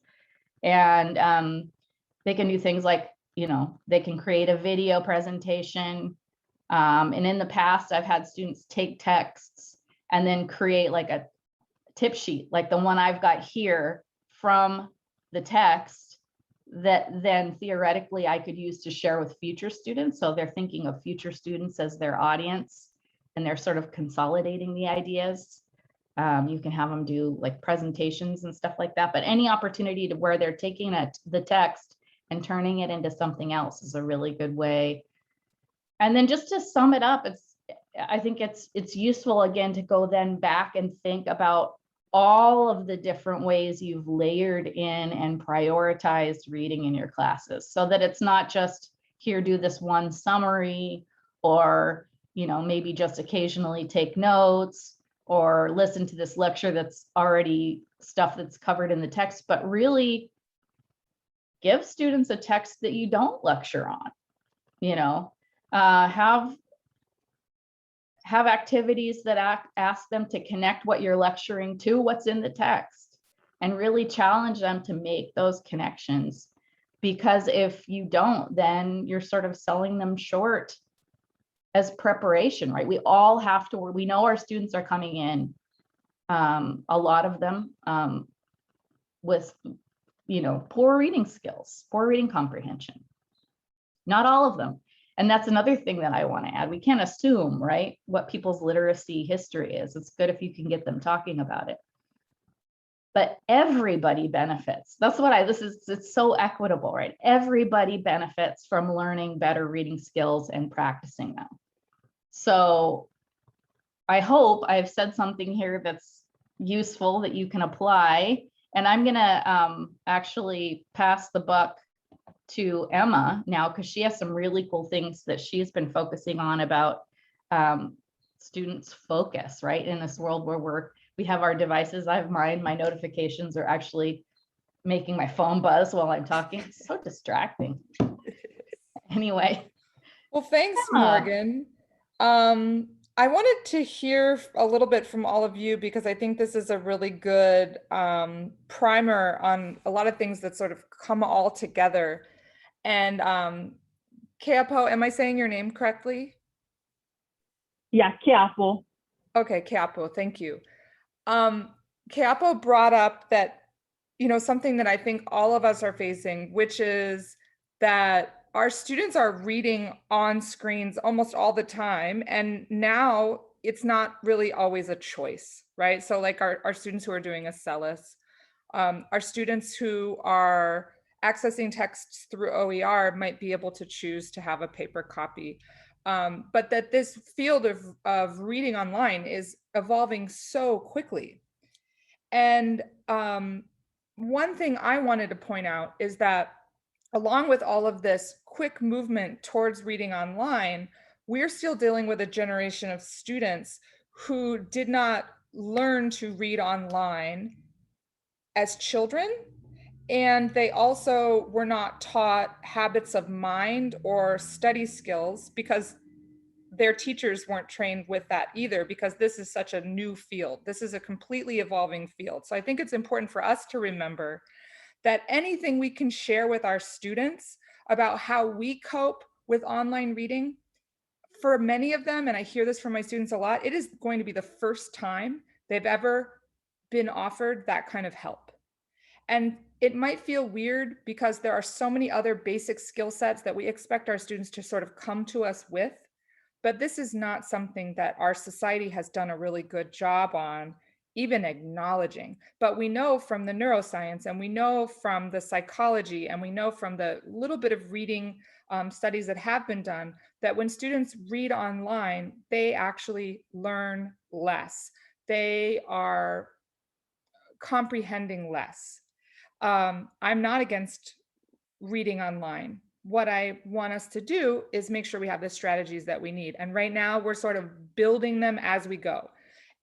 And they can do things like, you know, they can create a video presentation. And in the past, I've had students take texts and then create like a tip sheet, like the one I've got here from the text that then theoretically I could use to share with future students. So they're thinking of future students as their audience and they're sort of consolidating the ideas. You can have them do like presentations and stuff like that, but any opportunity to where they're taking the text and turning it into something else is a really good way. And then just to sum it up, I think it's useful again to go then back and think about all of the different ways you've layered in and prioritized reading in your classes, so that it's not just here, do this one summary, or, you know, maybe just occasionally take notes or listen to this lecture that's already stuff that's covered in the text, but really give students a text that you don't lecture on, you know, have activities that ask them to connect what you're lecturing to what's in the text, and really challenge them to make those connections. Because if you don't, then you're sort of selling them short as preparation, right? We all have to, we know our students are coming in, a lot of them with, you know, poor reading skills, poor reading comprehension. Not all of them. And that's another thing that I want to add. We can't assume, right, what people's literacy history is. It's good if you can get them talking about it. But everybody benefits. That's what it's so equitable, right? Everybody benefits from learning better reading skills and practicing them. So I hope I've said something here that's useful that you can apply. And I'm gonna actually pass the buck to Emma now, because she has some really cool things that she's been focusing on about students' focus, right? In this world where we have our devices. I have mine, my notifications are actually making my phone buzz while I'm talking. It's so distracting. Anyway. Well, thanks, Emma. Morgan. I wanted to hear a little bit from all of you, because I think this is a really good primer on a lot of things that sort of come all together. And Keapo, am I saying your name correctly? Yeah, Keapo. Okay, Keapo, thank you. Keapo brought up that, you know, something that I think all of us are facing, which is that our students are reading on screens almost all the time. And now it's not really always a choice, right? So like our students who are doing Acellus, our students who are accessing texts through OER might be able to choose to have a paper copy. But that this field of reading online is evolving so quickly. And one thing I wanted to point out is that along with all of this quick movement towards reading online, we're still dealing with a generation of students who did not learn to read online as children. And they also were not taught habits of mind or study skills, because their teachers weren't trained with that either, because this is such a new field. This is a completely evolving field. So I think it's important for us to remember that anything we can share with our students about how we cope with online reading, for many of them, and I hear this from my students a lot, it is going to be the first time they've ever been offered that kind of help. And it might feel weird because there are so many other basic skill sets that we expect our students to sort of come to us with, but this is not something that our society has done a really good job on even acknowledging. But we know from the neuroscience, and we know from the psychology, and we know from the little bit of reading studies that have been done, that when students read online, they actually learn less. They are comprehending less. I'm not against reading online. What I want us to do is make sure we have the strategies that we need. And right now we're sort of building them as we go.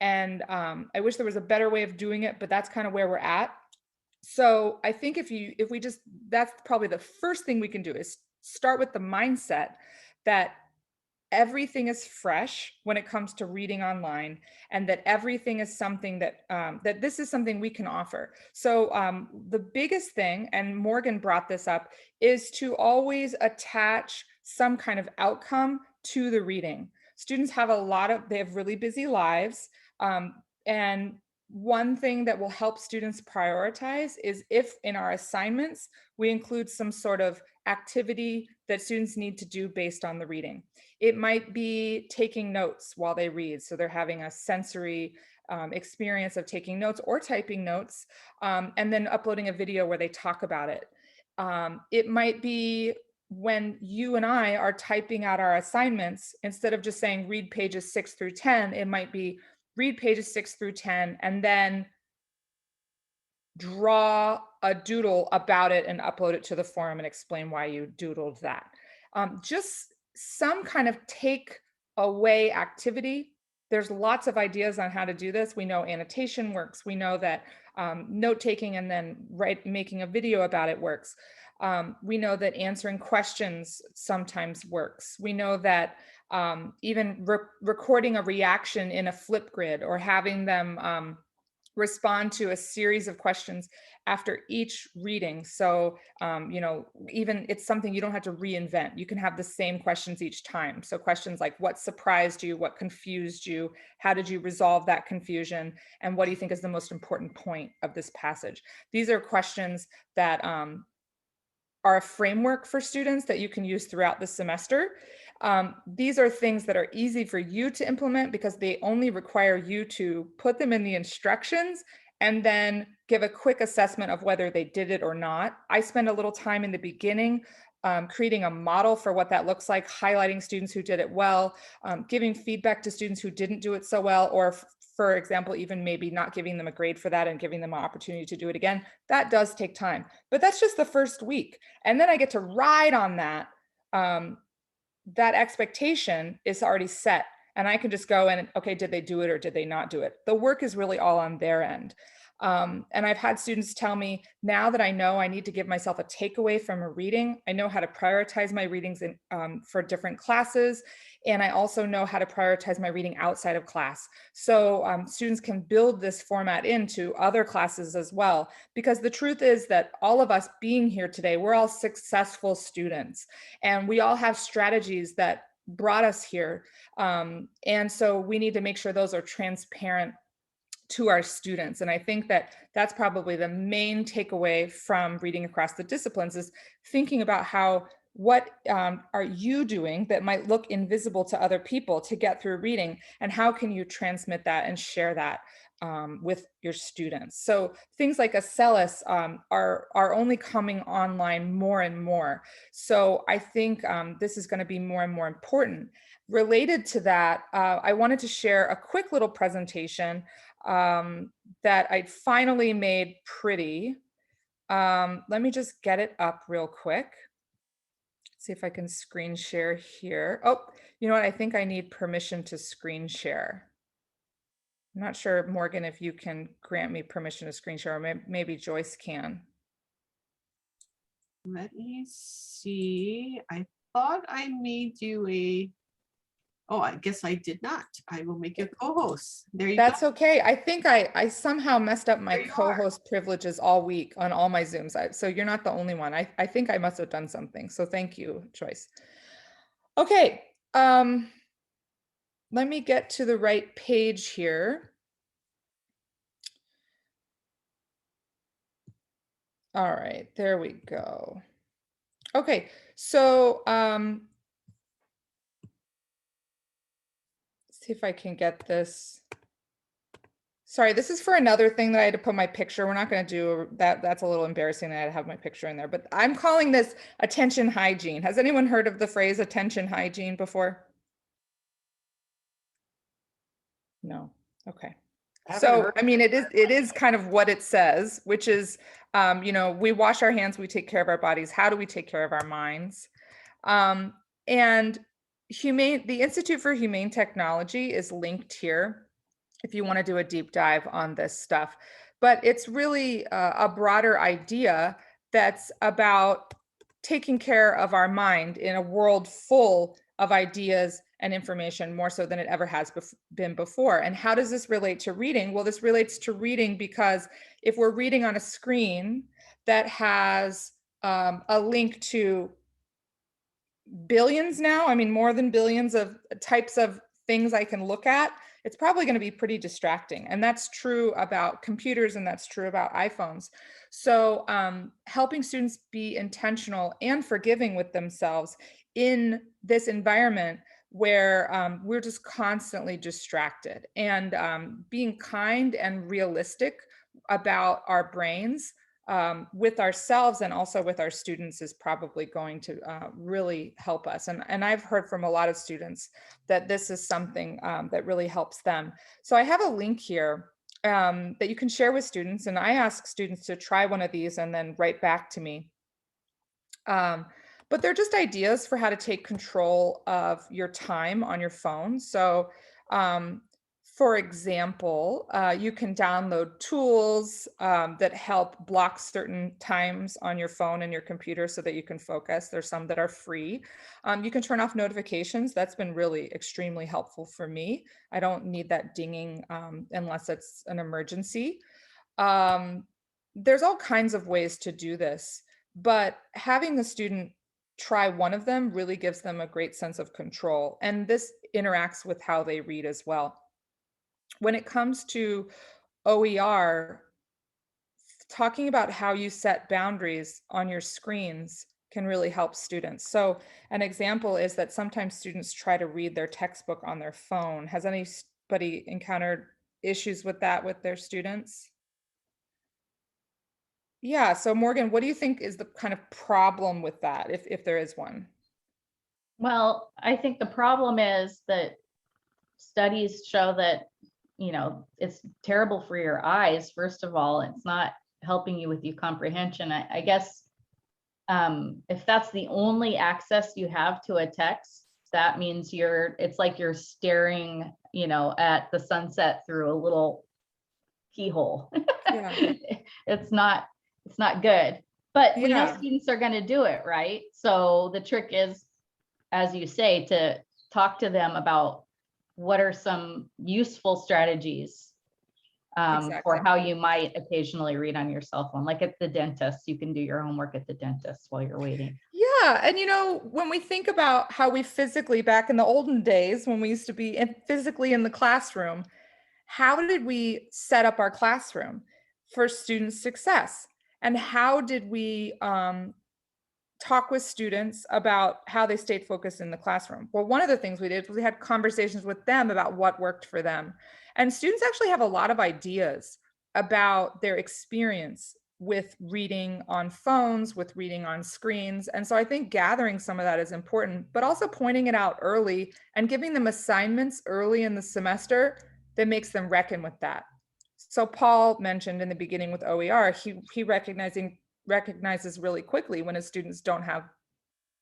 And I wish there was a better way of doing it, but that's kind of where we're at. So I think if we just, that's probably the first thing we can do, is start with the mindset that everything is fresh when it comes to reading online, and that everything is something that that this is something we can offer. So the biggest thing, and Morgan brought this up, is to always attach some kind of outcome to the reading. Students have they have really busy lives. And one thing that will help students prioritize is if in our assignments, we include some sort of activity that students need to do based on the reading. It might be taking notes while they read. So they're having a sensory experience of taking notes or typing notes, and then uploading a video where they talk about it. It might be when you and I are typing out our assignments, instead of just saying read pages 6 through 10, it might be read pages 6 through 10 and then draw a doodle about it and upload it to the forum and explain why you doodled that. Just some kind of take away activity. There's lots of ideas on how to do this. We know annotation works. We know that note taking and then making a video about it works. We know that answering questions sometimes works. We know that even recording a reaction in a Flipgrid or having them respond to a series of questions after each reading. So, you know, even it's something you don't have to reinvent. You can have the same questions each time. So questions like what surprised you, what confused you, how did you resolve that confusion, and what do you think is the most important point of this passage? These are questions that are a framework for students that you can use throughout the semester. These are things that are easy for you to implement because they only require you to put them in the instructions and then give a quick assessment of whether they did it or not. I spend a little time in the beginning creating a model for what that looks like, highlighting students who did it well, giving feedback to students who didn't do it so well, or for example, even maybe not giving them a grade for that and giving them an opportunity to do it again. That does take time, but that's just the first week. And then I get to ride on that. That expectation is already set. And I can just go and, okay, did they do it or did they not do it? The work is really all on their end. And I've had students tell me, now that I know I need to give myself a takeaway from a reading, I know how to prioritize my readings for different classes. And I also know how to prioritize my reading outside of class. So students can build this format into other classes as well, because the truth is that all of us being here today, we're all successful students and we all have strategies that brought us here. And so we need to make sure those are transparent to our students. And I think that that's probably the main takeaway from reading across the disciplines is thinking about what are you doing that might look invisible to other people to get through reading, and how can you transmit that and share that with your students. So things like Acellus are only coming online more and more. So I think this is going to be more and more important. Related to that, I wanted to share a quick little presentation that I finally made pretty. Let me just get it up real quick. See if I can screen share here. Oh, you know what? I think I need permission to screen share. I'm not sure, Morgan, if you can grant me permission to screen share, or maybe Joyce can. Let me see. I thought I made you a, oh, I guess I did not. I will make you a co-host. There you go. That's okay. I think I somehow messed up my There you are. co-host privileges all week on all my Zooms. So you're not the only one. I think I must have done something. So thank you, Joyce. Okay. Let me get to the right page here. All right, there we go. Okay, so see if I can get this. Sorry, this is for another thing that I had to put my picture. We're not going to do that. That's a little embarrassing that I had to have my picture in there, but I'm calling this attention hygiene. Has anyone heard of the phrase attention hygiene before? No. Okay. So, I mean, it is kind of what it says, which is, you know, we wash our hands, we take care of our bodies. How do we take care of our minds? And the Institute for Humane Technology is linked here if you want to do a deep dive on this stuff. But it's really a broader idea that's about taking care of our mind in a world full of ideas and information, more so than it ever has been before. And how does this relate to reading? Well, this relates to reading because if we're reading on a screen that has a link to billions now, I mean, more than billions of types of things I can look at, it's probably going to be pretty distracting. And that's true about computers and that's true about iPhones. So helping students be intentional and forgiving with themselves in this environment where we're just constantly distracted, and being kind and realistic about our brains with ourselves and also with our students is probably going to really help us. And I've heard from a lot of students that this is something that really helps them. So I have a link here that you can share with students. And I ask students to try one of these and then write back to me. But they're just ideas for how to take control of your time on your phone. So, for example, you can download tools that help block certain times on your phone and your computer so that you can focus. There's some that are free. You can turn off notifications. That's been really extremely helpful for me. I don't need that dinging unless it's an emergency. There's all kinds of ways to do this, but having the student try one of them really gives them a great sense of control. And this interacts with how they read as well. When it comes to OER, talking about how you set boundaries on your screens can really help students. So an example is that sometimes students try to read their textbook on their phone. Has anybody encountered issues with that with their students? Yeah, so Morgan, what do you think is the kind of problem with that, if there is one? Well, I think the problem is that studies show that, it's terrible for your eyes, first of all. It's not helping you with your comprehension. I guess if that's the only access you have to a text, that means it's like you're staring, at the sunset through a little keyhole. Yeah. It's not good. But we know Yeah. students are going to do it, right? So the trick is, as you say, to talk to them about what are some useful strategies for how you might occasionally read on your cell phone. Like at the dentist, you can do your homework at the dentist while you're waiting. Yeah, and when we think about how we physically, back in the olden days when we used to be physically in the classroom, how did we set up our classroom for student success? And how did we talk with students about how they stayed focused in the classroom? Well, one of the things we did was we had conversations with them about what worked for them. And students actually have a lot of ideas about their experience with reading on phones, with reading on screens. And so I think gathering some of that is important, but also pointing it out early and giving them assignments early in the semester that makes them reckon with that. So Paul mentioned in the beginning with OER, he recognizes really quickly when his students don't have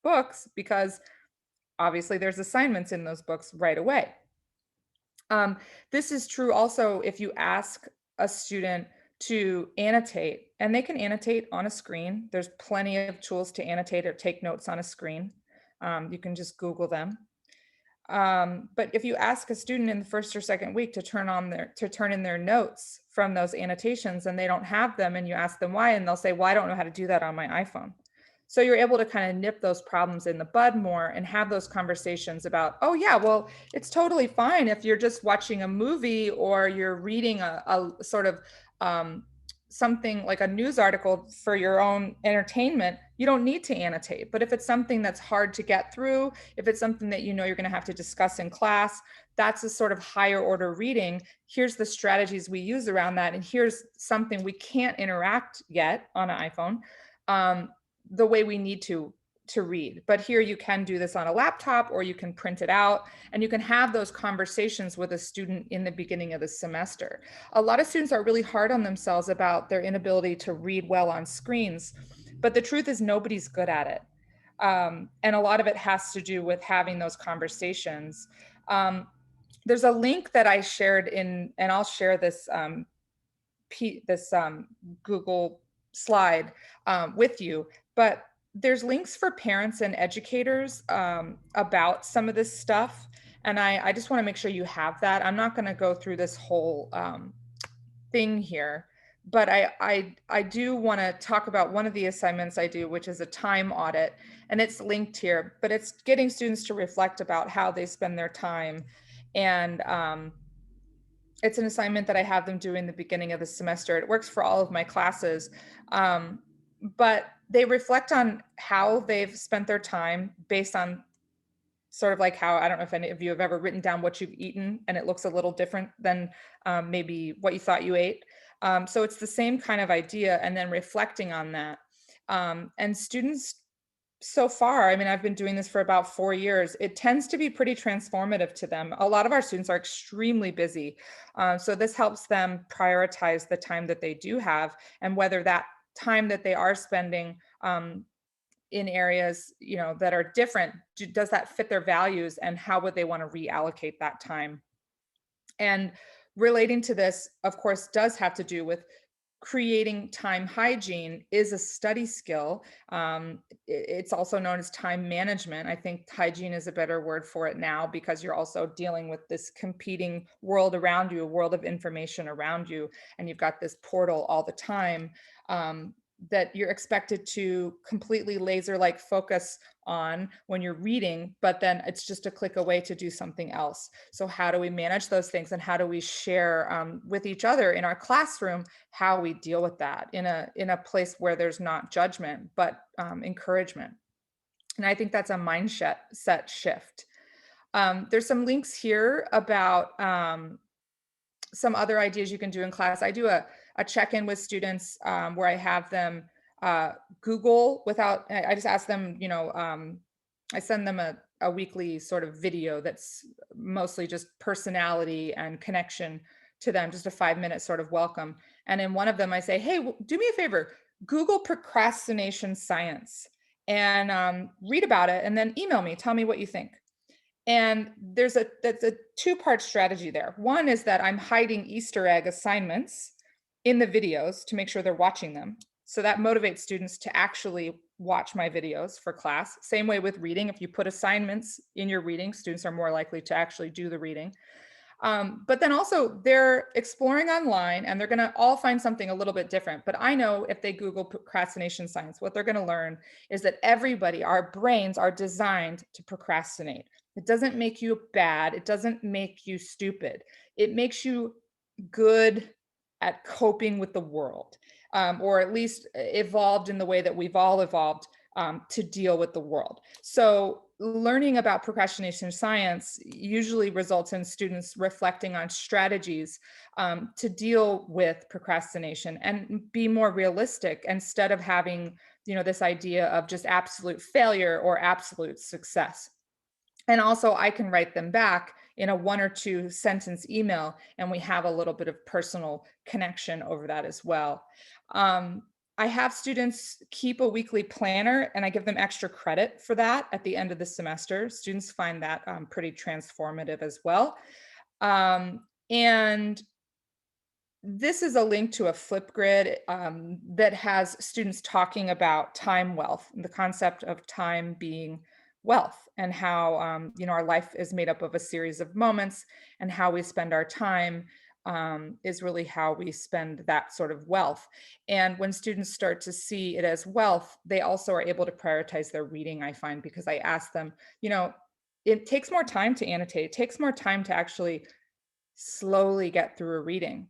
books, because obviously there's assignments in those books right away. This is true also if you ask a student to annotate, and they can annotate on a screen. There's plenty of tools to annotate or take notes on a screen. You can just Google them. But if you ask a student in the first or second week to turn in their notes from those annotations and they don't have them, and you ask them why, and they'll say, well, I don't know how to do that on my iPhone. So you're able to kind of nip those problems in the bud more and have those conversations about, oh yeah, well, it's totally fine if you're just watching a movie or you're reading a sort of something like a news article for your own entertainment. You don't need to annotate. But if it's something that's hard to get through, if it's something that you're going to have to discuss in class, that's a sort of higher order reading. Here's the strategies we use around that. And here's something we can't interact yet on an iPhone the way we need to read. But here you can do this on a laptop, or you can print it out, and you can have those conversations with a student in the beginning of the semester. A lot of students are really hard on themselves about their inability to read well on screens, but the truth is nobody's good at it. And a lot of it has to do with having those conversations. There's a link that I shared and I'll share this Google slide with you, but there's links for parents and educators about some of this stuff. And I just want to make sure you have that. I'm not going to go through this whole thing here, but I do want to talk about one of the assignments I do, which is a time audit, and it's linked here, but it's getting students to reflect about how they spend their time. And it's an assignment that I have them do in the beginning of the semester. It works for all of my classes, but they reflect on how they've spent their time based on sort of like how, I don't know if any of you have ever written down what you've eaten and it looks a little different than maybe what you thought you ate. So it's the same kind of idea, and then reflecting on that. And students so far, I mean, I've been doing this for about 4 years, it tends to be pretty transformative to them. A lot of our students are extremely busy. So this helps them prioritize the time that they do have, and whether that time that they are spending in areas, you know, that are different, does that fit their values, and how would they want to reallocate that time? And relating to this, of course, does have to do with creating time hygiene is a study skill. It's also known as time management. I think hygiene is a better word for it now, because you're also dealing with this competing world around you, a world of information around you, and you've got this portal all the time that you're expected to completely laser-like focus on when you're reading, but then it's just a click away to do something else. So how do we manage those things, and how do we share with each other in our classroom how we deal with that in a place where there's not judgment, but encouragement? And I think that's a mindset shift. There's some links here about some other ideas you can do in class. I do a check-in with students where I have them Google I just ask them, you know, I send them a weekly sort of video that's mostly just personality and connection to them, just a 5-minute sort of welcome. And in one of them, I say, hey, do me a favor, Google procrastination science and read about it, and then email me, tell me what you think. And that's a two-part strategy there. One is that I'm hiding Easter egg assignments in the videos to make sure they're watching them. So that motivates students to actually watch my videos for class. Same way with reading. If you put assignments in your reading, students are more likely to actually do the reading. But then also they're exploring online, and they're going to all find something a little bit different. But I know if they Google procrastination science, what they're going to learn is that our brains are designed to procrastinate. It doesn't make you bad. It doesn't make you stupid. It makes you good at coping with the world, or at least evolved in the way that we've all evolved to deal with the world. So learning about procrastination science usually results in students reflecting on strategies to deal with procrastination and be more realistic, instead of having, you know, this idea of just absolute failure or absolute success. And also I can write them back in a 1 or 2 sentence email, and we have a little bit of personal connection over that as well. I have students keep a weekly planner, and I give them extra credit for that at the end of the semester. Students find that pretty transformative as well. And this is a link to a Flipgrid that has students talking about time wealth, and the concept of time being wealth, and how you know, our life is made up of a series of moments, and how we spend our time is really how we spend that sort of wealth. And when students start to see it as wealth, they also are able to prioritize their reading, I find, because I ask them, you know, it takes more time to annotate. It takes more time to actually slowly get through a reading,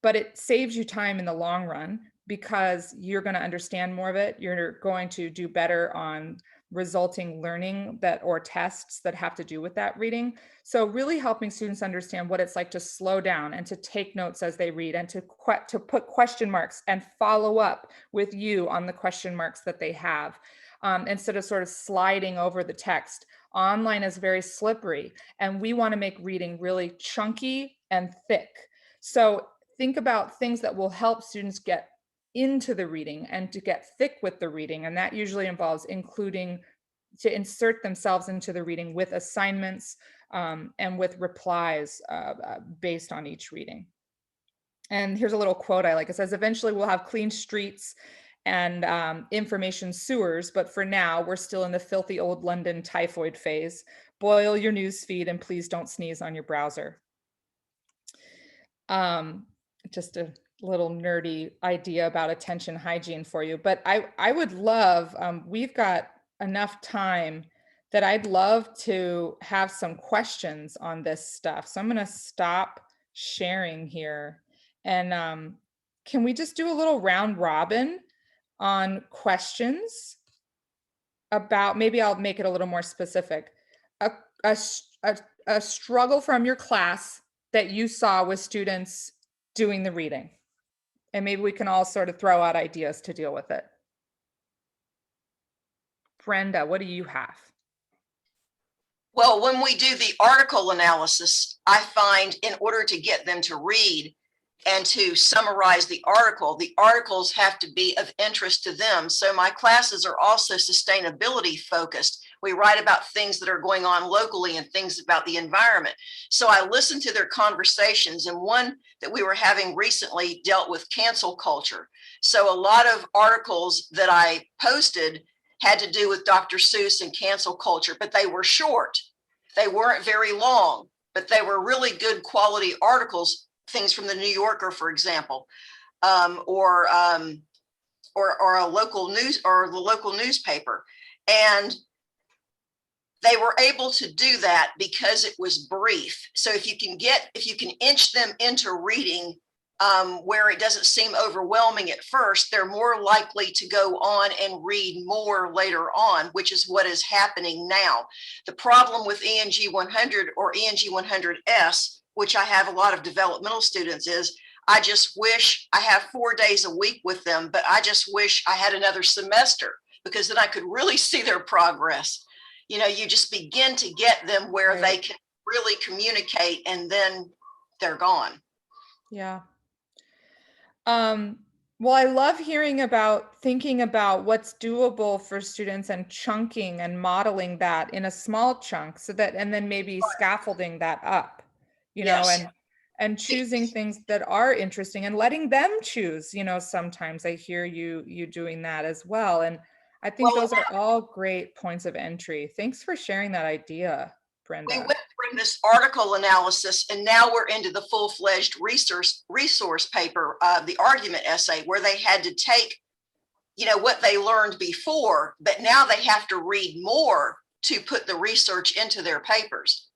but it saves you time in the long run, because you're going to understand more of it. You're going to do better on resulting learning or tests that have to do with that reading. So really helping students understand what it's like to slow down and to take notes as they read, and to put question marks and follow up with you on the question marks that they have, instead of sort of sliding over the text. Online is very slippery, and we want to make reading really chunky and thick. So think about things that will help students get into the reading and to get thick with the reading. And that usually involves to insert themselves into the reading with assignments and with replies based on each reading. And here's a little quote I like. It says, eventually we'll have clean streets and information sewers, but for now we're still in the filthy old London typhoid phase. Boil your news feed, and please don't sneeze on your browser. Just a little nerdy idea about attention hygiene for you, but I would love, we've got enough time that I'd love to have some questions on this stuff. So I'm going to stop sharing here, and can we just do a little round robin on questions about, maybe I'll make it a little more specific, a struggle from your class that you saw with students doing the reading, and maybe we can all sort of throw out ideas to deal with it. Brenda, what do you have? Well, when we do the article analysis, I find in order to get them to read and to summarize the articles have to be of interest to them. So my classes are also sustainability focused. We write about things that are going on locally and things about the environment. So I listen to their conversations, and one that we were having recently dealt with cancel culture. So a lot of articles that I posted had to do with Dr. Seuss and cancel culture, but they were short. They weren't very long, but they were really good quality articles, things from the New Yorker, for example, or a local news or the local newspaper. And they were able to do that because it was brief. So if you can inch them into reading where it doesn't seem overwhelming at first, they're more likely to go on and read more later on, which is what is happening now. The problem with ENG 100 or ENG 100S, which I have a lot of developmental students, is I just wish I have 4 days a week with them, but I just wish I had another semester, because then I could really see their progress. You know, you just begin to get them where they can really communicate, and then they're gone. Yeah. Well, I love thinking about what's doable for students and chunking and modeling that in a small chunk, so that, and then maybe scaffolding that up, you know, and choosing things that are interesting and letting them choose, you know. Sometimes I hear you doing that as well. And I think those are all great points of entry. Thanks for sharing that idea, Brenda. We went through this article analysis, and now we're into the full-fledged resource paper, the argument essay, where they had to take, you know, what they learned before, but now they have to read more to put the research into their papers.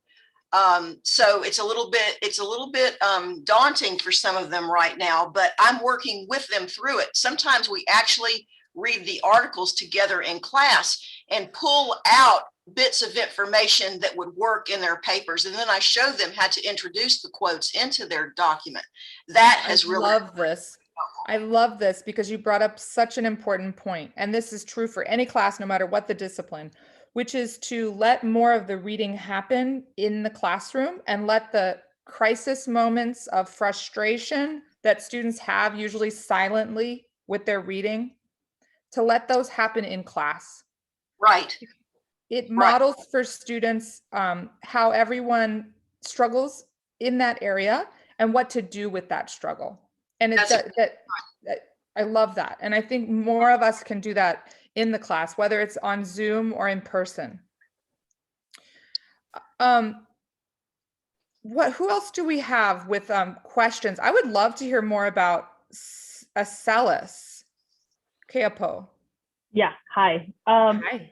So it's a little bit daunting for some of them right now, but I'm working with them through it. Sometimes we actually read the articles together in class and pull out bits of information that would work in their papers, and then I show them how to introduce the quotes into their document. That has really— I love this because you brought up such an important point, and this is true for any class, no matter what the discipline, which is to let more of the reading happen in the classroom and let the crisis moments of frustration that students have, usually silently with their reading, to let those happen in class. Right. It models for students how everyone struggles in that area and what to do with that struggle. And it's I love that. And I think more of us can do that in the class, whether it's on Zoom or in person. Who else do we have with questions? I would love to hear more about Acellus. Keapo. Yeah, hi. Hi.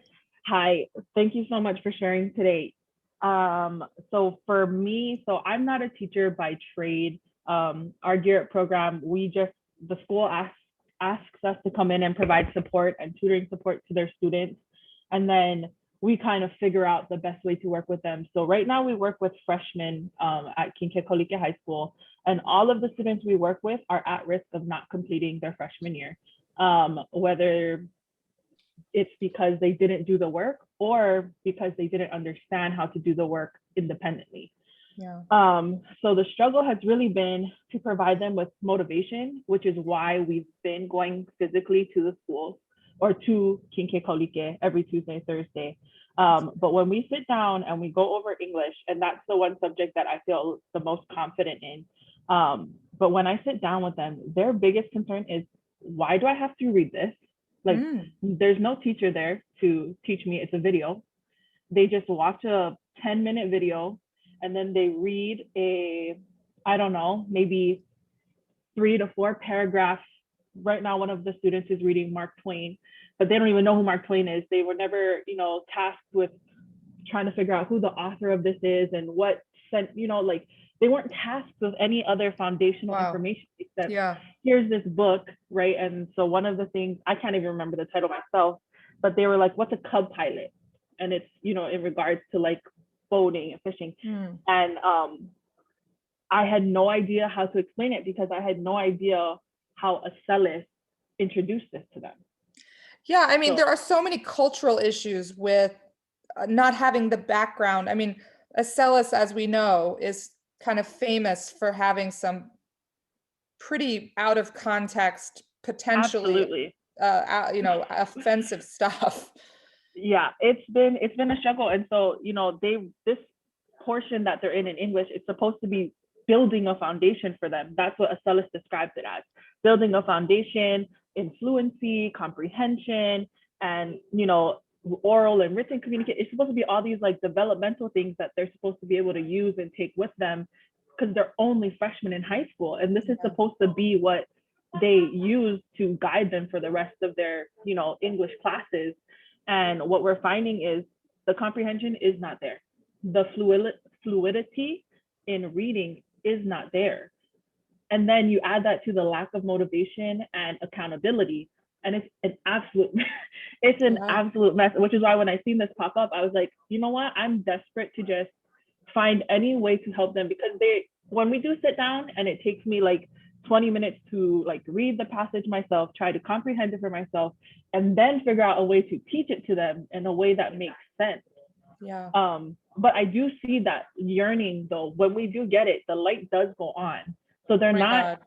Hi, thank you so much for sharing today. So for me, so I'm not a teacher by trade. Our Garrett program, the school asks us to come in and provide support and tutoring support to their students. And then we kind of figure out the best way to work with them. So right now we work with freshmen at Kinkekolike High School, and all of the students we work with are at risk of not completing their freshman year, whether it's because they didn't do the work or because they didn't understand how to do the work independently. Yeah. So the struggle has really been to provide them with motivation, which is why we've been going physically to the schools or to Kinkekolike every Tuesday, Thursday. But when we sit down and we go over English, and that's the one subject that I feel the most confident in. But when I sit down with them, their biggest concern is, why do I have to read this? Like, there's no teacher there to teach me. It's a video. They just watch a 10-minute video, and then they read I don't know, maybe 3 to 4 paragraphs. Right now, one of the students is reading Mark Twain, but they don't even know who Mark Twain is. They were never, tasked with trying to figure out who the author of this is and what like they weren't tasked with any other foundational information except here's this book, right? And so one of the things, I can't even remember the title myself, but they were like, what's a cub pilot? And it's, in regards to like boating and fishing. And I had no idea how to explain it because I had no idea how Acellus introduced this to them. Yeah, I mean, So- there are so many cultural issues with not having the background. I mean, Acellus, as we know, is kind of famous for having some pretty out of context, potentially, Absolutely. offensive stuff. Yeah, it's been a struggle. And so, this portion that they're in English, it's supposed to be building a foundation for them. That's what Acellus describes it as, building a foundation in fluency, comprehension, and, oral and written communication. It's supposed to be all these like developmental things that they're supposed to be able to use and take with them because they're only freshmen in high school. And this is supposed to be what they use to guide them for the rest of their, English classes. And what we're finding is the comprehension is not there. The fluidity in reading is not there. And then you add that to the lack of motivation and accountability. And it's an absolute, absolute mess, which is why when I seen this pop up, I was like, you know what? I'm desperate to just find any way to help them, because when we do sit down and it takes me like 20 minutes to like read the passage myself, try to comprehend it for myself, and then figure out a way to teach it to them in a way that makes sense. Yeah. But I do see that yearning though. When we do get it, the light does go on. So they're not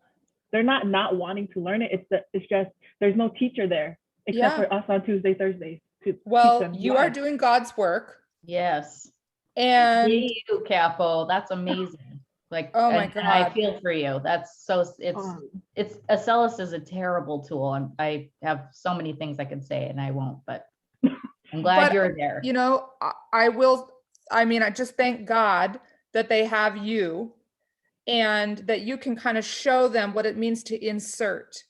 wanting to learn it. It's just there's no teacher there except for us on Tuesday, Thursdays to teach them. You are doing God's work. Yes. And you, Capo, that's amazing. Like, oh my and God, I feel for you. That's so, it's Acellus is a terrible tool, and I have so many things I could say and I won't, but I'm glad you're there. I just thank God that they have you and that you can kind of show them what it means to insert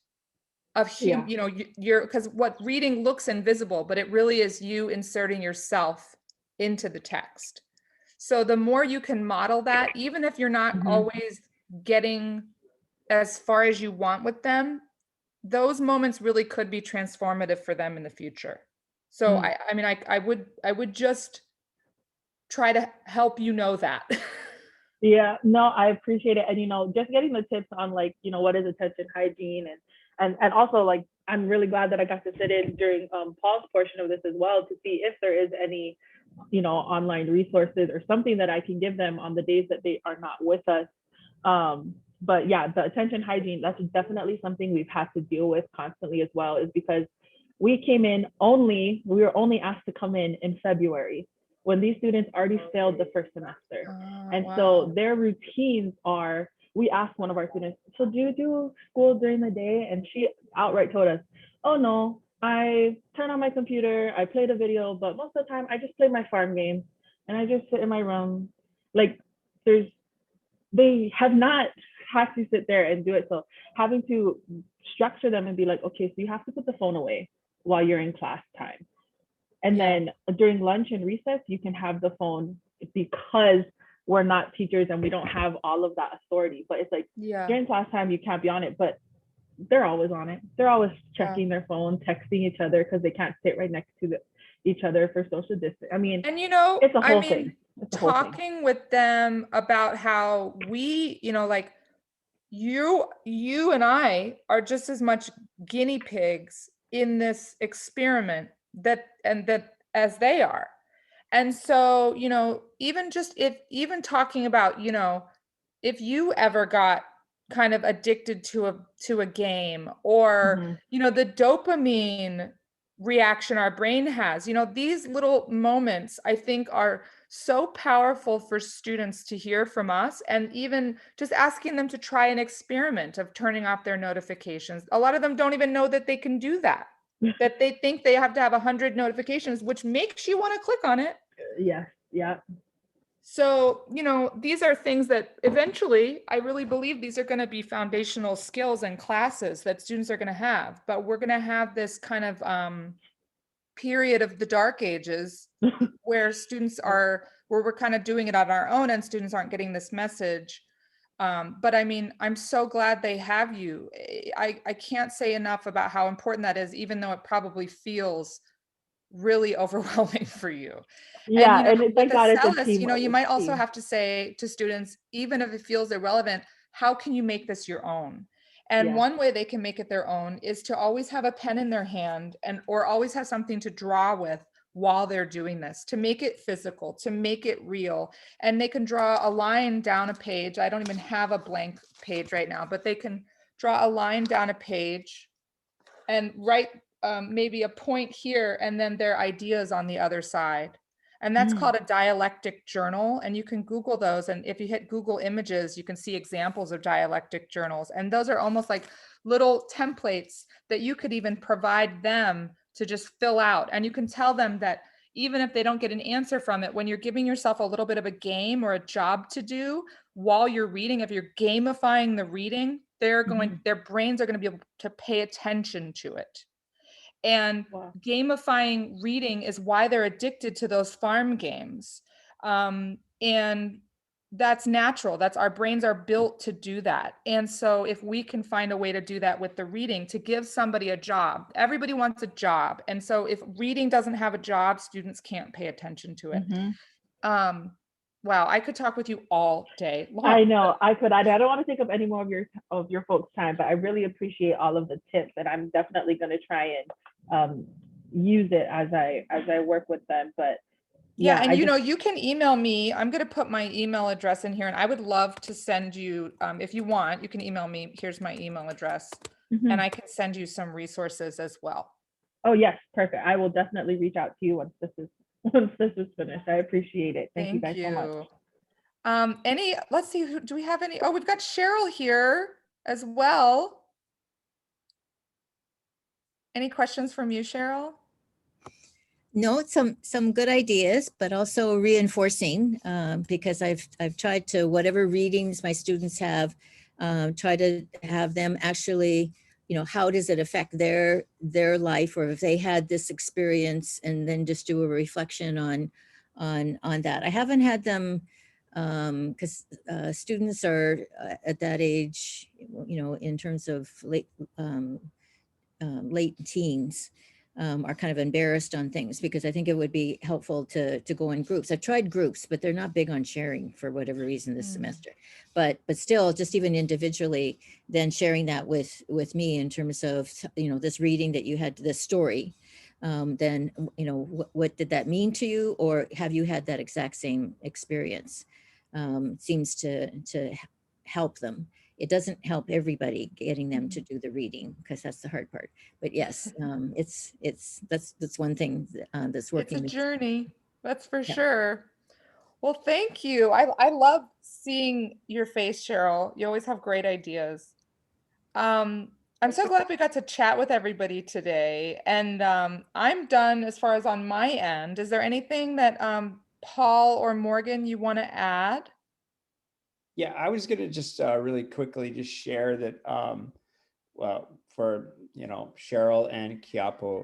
because what reading looks invisible, but it really is you inserting yourself into the text. So the more you can model that, even if you're not always getting as far as you want with them, those moments really could be transformative for them in the future. So I would just try to help that. Yeah, no, I appreciate it. And, just getting the tips on like, what is attention hygiene and also like, I'm really glad that I got to sit in during Paul's portion of this as well to see if there is any, online resources or something that I can give them on the days that they are not with us. But yeah, the attention hygiene, that's definitely something we've had to deal with constantly as well, is because we were only asked to come in February when these students already failed the first semester. So their routines are, we asked one of our students, so do you do school during the day? And she outright told us, oh no, I turn on my computer, I play the video, but most of the time I just play my farm game and I just sit in my room. Like they have not had to sit there and do it. So having to structure them and be like, okay, so you have to put the phone away while you're in class time. And then during lunch and recess, you can have the phone because we're not teachers and we don't have all of that authority. But it's like during class time, you can't be on it, but they're always on it. They're always checking their phone, texting each other because they can't sit right next to each other for social distance. I mean, and it's a whole thing. Talking with them about how we, like you and I are just as much guinea pigs in this experiment that as they are. And so, even talking about, if you ever got kind of addicted to a game or, the dopamine reaction our brain has, these little moments I think are so powerful for students to hear from us, and even just asking them to try an experiment of turning off their notifications. A lot of them don't even know that they can do that. That they think they have to have 100 notifications, which makes you want to click on it. Yes. Yeah. So, these are things that eventually, I really believe these are going to be foundational skills and classes that students are going to have, but we're going to have this kind of period of the dark ages where where we're kind of doing it on our own and students aren't getting this message. But I mean, I'm so glad they have you. I can't say enough about how important that is, even though it probably feels really overwhelming for you. Yeah, and thank God it's a Acellus, team. you might also have to say to students, even if it feels irrelevant, how can you make this your own? And Yeah. one way they can make it their own is to always have a pen in their hand and or always have something to draw with while they're doing this, to make it physical, to make it real. And they can draw a line down a page. I don't even have a blank page right now, but they can draw a line down a page and write maybe a point here and then their ideas on the other side. And that's called a dialectic journal. And you can Google those. And if you hit Google Images, you can see examples of dialectic journals. And those are almost like little templates that you could even provide them to just fill out. And you can tell them that even if they don't get an answer from it, when you're giving yourself a little bit of a game or a job to do while you're reading, if you're gamifying the reading, they're going, their brains are going to be able to pay attention to it. And Wow. gamifying reading is why they're addicted to those farm games. And that's natural. That's our brains are built to do that. And so if we can find a way to do that with the reading, to give somebody a job, everybody wants a job. And so if reading doesn't have a job, students can't pay attention to it. Wow, I could talk with you all day long. I know I could. I don't want to take up any more of your folks' time, but I really appreciate all of the tips, and I'm definitely going to try and use it as I work with them. But yeah, and you can email me. I'm going to put my email address in here, and I would love to send you, if you want, you can email me. Here's my email address, and I can send you some resources as well. Oh yes, perfect. I will definitely reach out to you once this is finished. I appreciate it. Thank you guys so much. Let's see, do we have any? Oh, we've got Cheryl here as well. Any questions from you, Cheryl? No, some good ideas, but also reinforcing, because I've tried to, whatever readings my students have, try to have them actually, how does it affect their life, or if they had this experience, and then just do a reflection on that. I haven't had them, because students are at that age, in terms of late teens, are kind of embarrassed on things, because I think it would be helpful to go in groups. I've tried groups, but they're not big on sharing for whatever reason this semester. But still, just even individually, then sharing that with me in terms of, this reading that you had, this story, then, what did that mean to you? Or have you had that exact same experience? Seems to help them. It doesn't help everybody getting them to do the reading, because that's the hard part. But yes, that's one thing that's working. It's a journey, that's for sure. Well, thank you. I love seeing your face, Cheryl. You always have great ideas. I'm so glad we got to chat with everybody today. And I'm done as far as on my end. Is there anything that Paul or Morgan you want to add? Yeah, I was going to just really quickly just share that, well, for, Cheryl and Kiapo,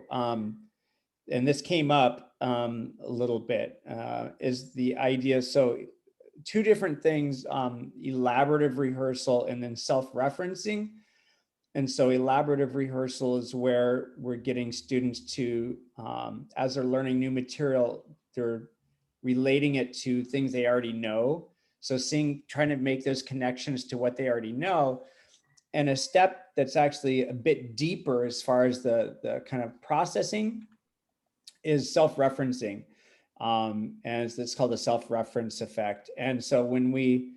and this came up a little bit, is the idea. So two different things, elaborative rehearsal and then self-referencing. And so elaborative rehearsal is where we're getting students to, as they're learning new material, they're relating it to things they already know. So trying to make those connections to what they already know. And a step that's actually a bit deeper as far as the kind of processing is self-referencing. And it's called the self-reference effect. And so when we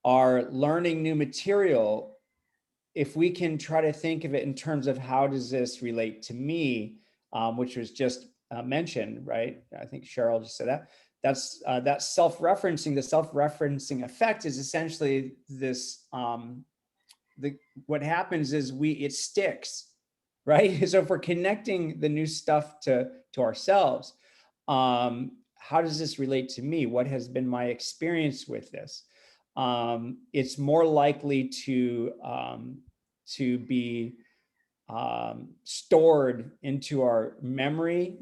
are learning new material, if we can try to think of it in terms of how does this relate to me, which was just mentioned, right? I think Cheryl just said that. That's self-referencing. The self-referencing effect is essentially this, what happens is it sticks, right? So if we're connecting the new stuff to ourselves, how does this relate to me? What has been my experience with this? It's more likely to be stored into our memory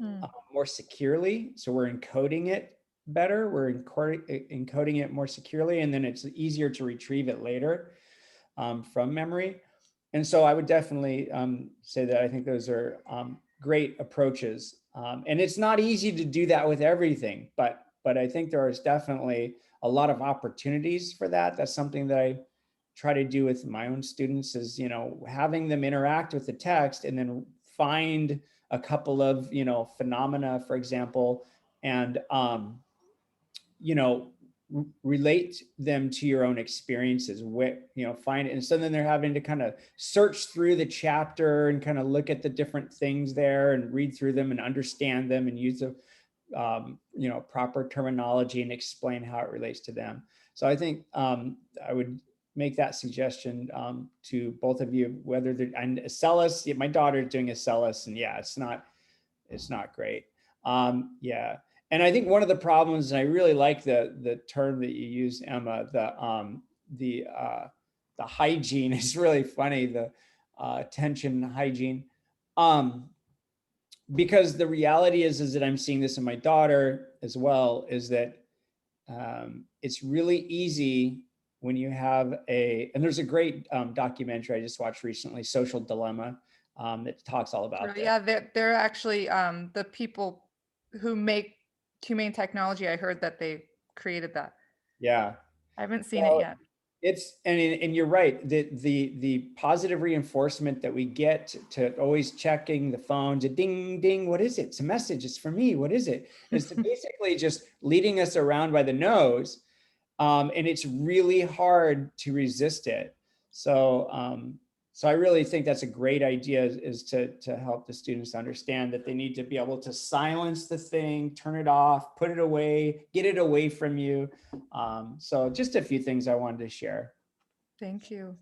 more securely. So we're encoding it better. We're encoding it more securely, and then it's easier to retrieve it later from memory. And so I would definitely say that I think those are great approaches. And it's not easy to do that with everything, but I think there is definitely a lot of opportunities for that. That's something that try to do with my own students is, having them interact with the text and then find a couple of, phenomena, for example, and, relate them to your own experiences, find it. And so then they're having to kind of search through the chapter and kind of look at the different things there and read through them and understand them and use the, proper terminology and explain how it relates to them. So I think I would make that suggestion to both of you, whether they're, and Acellus, my daughter's doing Acellus, and yeah, it's not great. Yeah. And I think one of the problems, and I really like the term that you use, Emma, the hygiene is really funny, the attention hygiene. Because the reality is that I'm seeing this in my daughter as well, is that it's really easy when you have and there's a great documentary I just watched recently, Social Dilemma, that talks all about that. Yeah, they're actually the people who make humane technology. I heard that they created that. Yeah. I haven't seen it yet. It's, and you're right, the positive reinforcement that we get to always checking the phones, a ding, ding, what is it? It's a message, it's for me, what is it? It's basically just leading us around by the nose. And it's really hard to resist it. So, so I really think that's a great idea, is to help the students understand that they need to be able to silence the thing, turn it off, put it away, get it away from you. So just a few things I wanted to share. Thank you.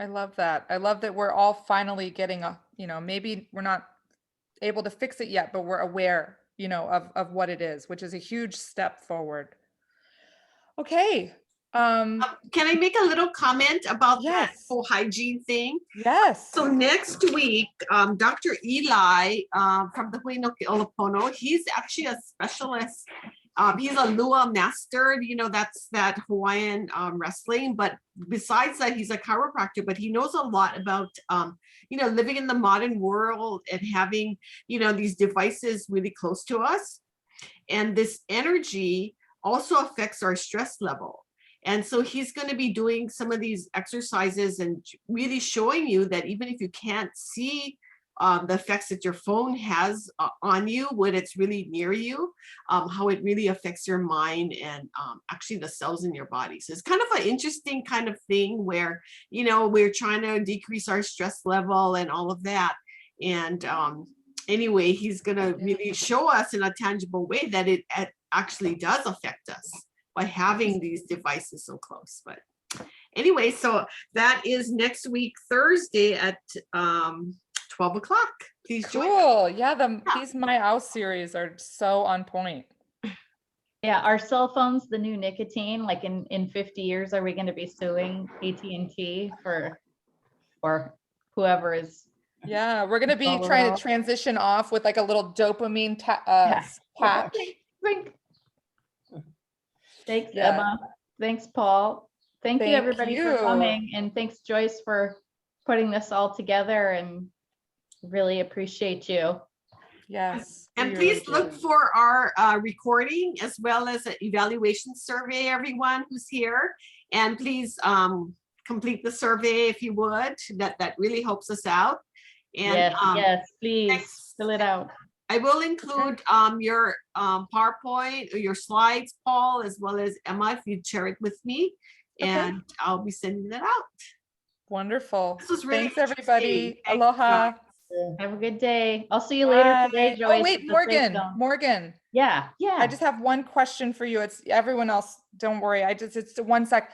I love that. I love that we're all finally getting maybe we're not able to fix it yet, but we're aware, of what it is, which is a huge step forward. Okay. Can I make a little comment about that Yes. whole hygiene thing? Yes. So next week, Dr. Eli from the Ho'oponopono, he's actually a specialist. He's a Lua master, that's that Hawaiian wrestling. But besides that, he's a chiropractor, but he knows a lot about, living in the modern world and having, these devices really close to us. And this energy also affects our stress level. And so he's going to be doing some of these exercises and really showing you that even if you can't see the effects that your phone has on you when it's really near you, how it really affects your mind and actually the cells in your body. So it's kind of an interesting kind of thing where, we're trying to decrease our stress level and all of that. And anyway, he's going to really show us in a tangible way that it actually does affect us by having these devices so close. But anyway, so that is next week, Thursday at 12 o'clock. Please join. Cool. Yeah, these My House series are so on point. Yeah, our cell phones, the new nicotine, like in 50 years, are we going to be suing AT&T or whoever is? Yeah, we're going to be trying to transition off with like a little dopamine patch. Drink. Thanks, Emma. Thanks, Paul. Thank you, everybody, for coming. And thanks, Joyce, for putting this all together, and really appreciate you. Yes. And please look for our recording as well as an evaluation survey, everyone who's here. And please complete the survey if you would. That really helps us out. And yes, please fill it out. I will include your PowerPoint or your slides, Paul, as well as Emma, if you'd share it with me, and I'll be sending that out. Wonderful. This was really Thanks, everybody. Thanks, Aloha. Have a good day. I'll see you later today, Joyce. Oh, wait, Morgan. Yeah. I just have one question for you. It's everyone else. Don't worry. It's 1 sec.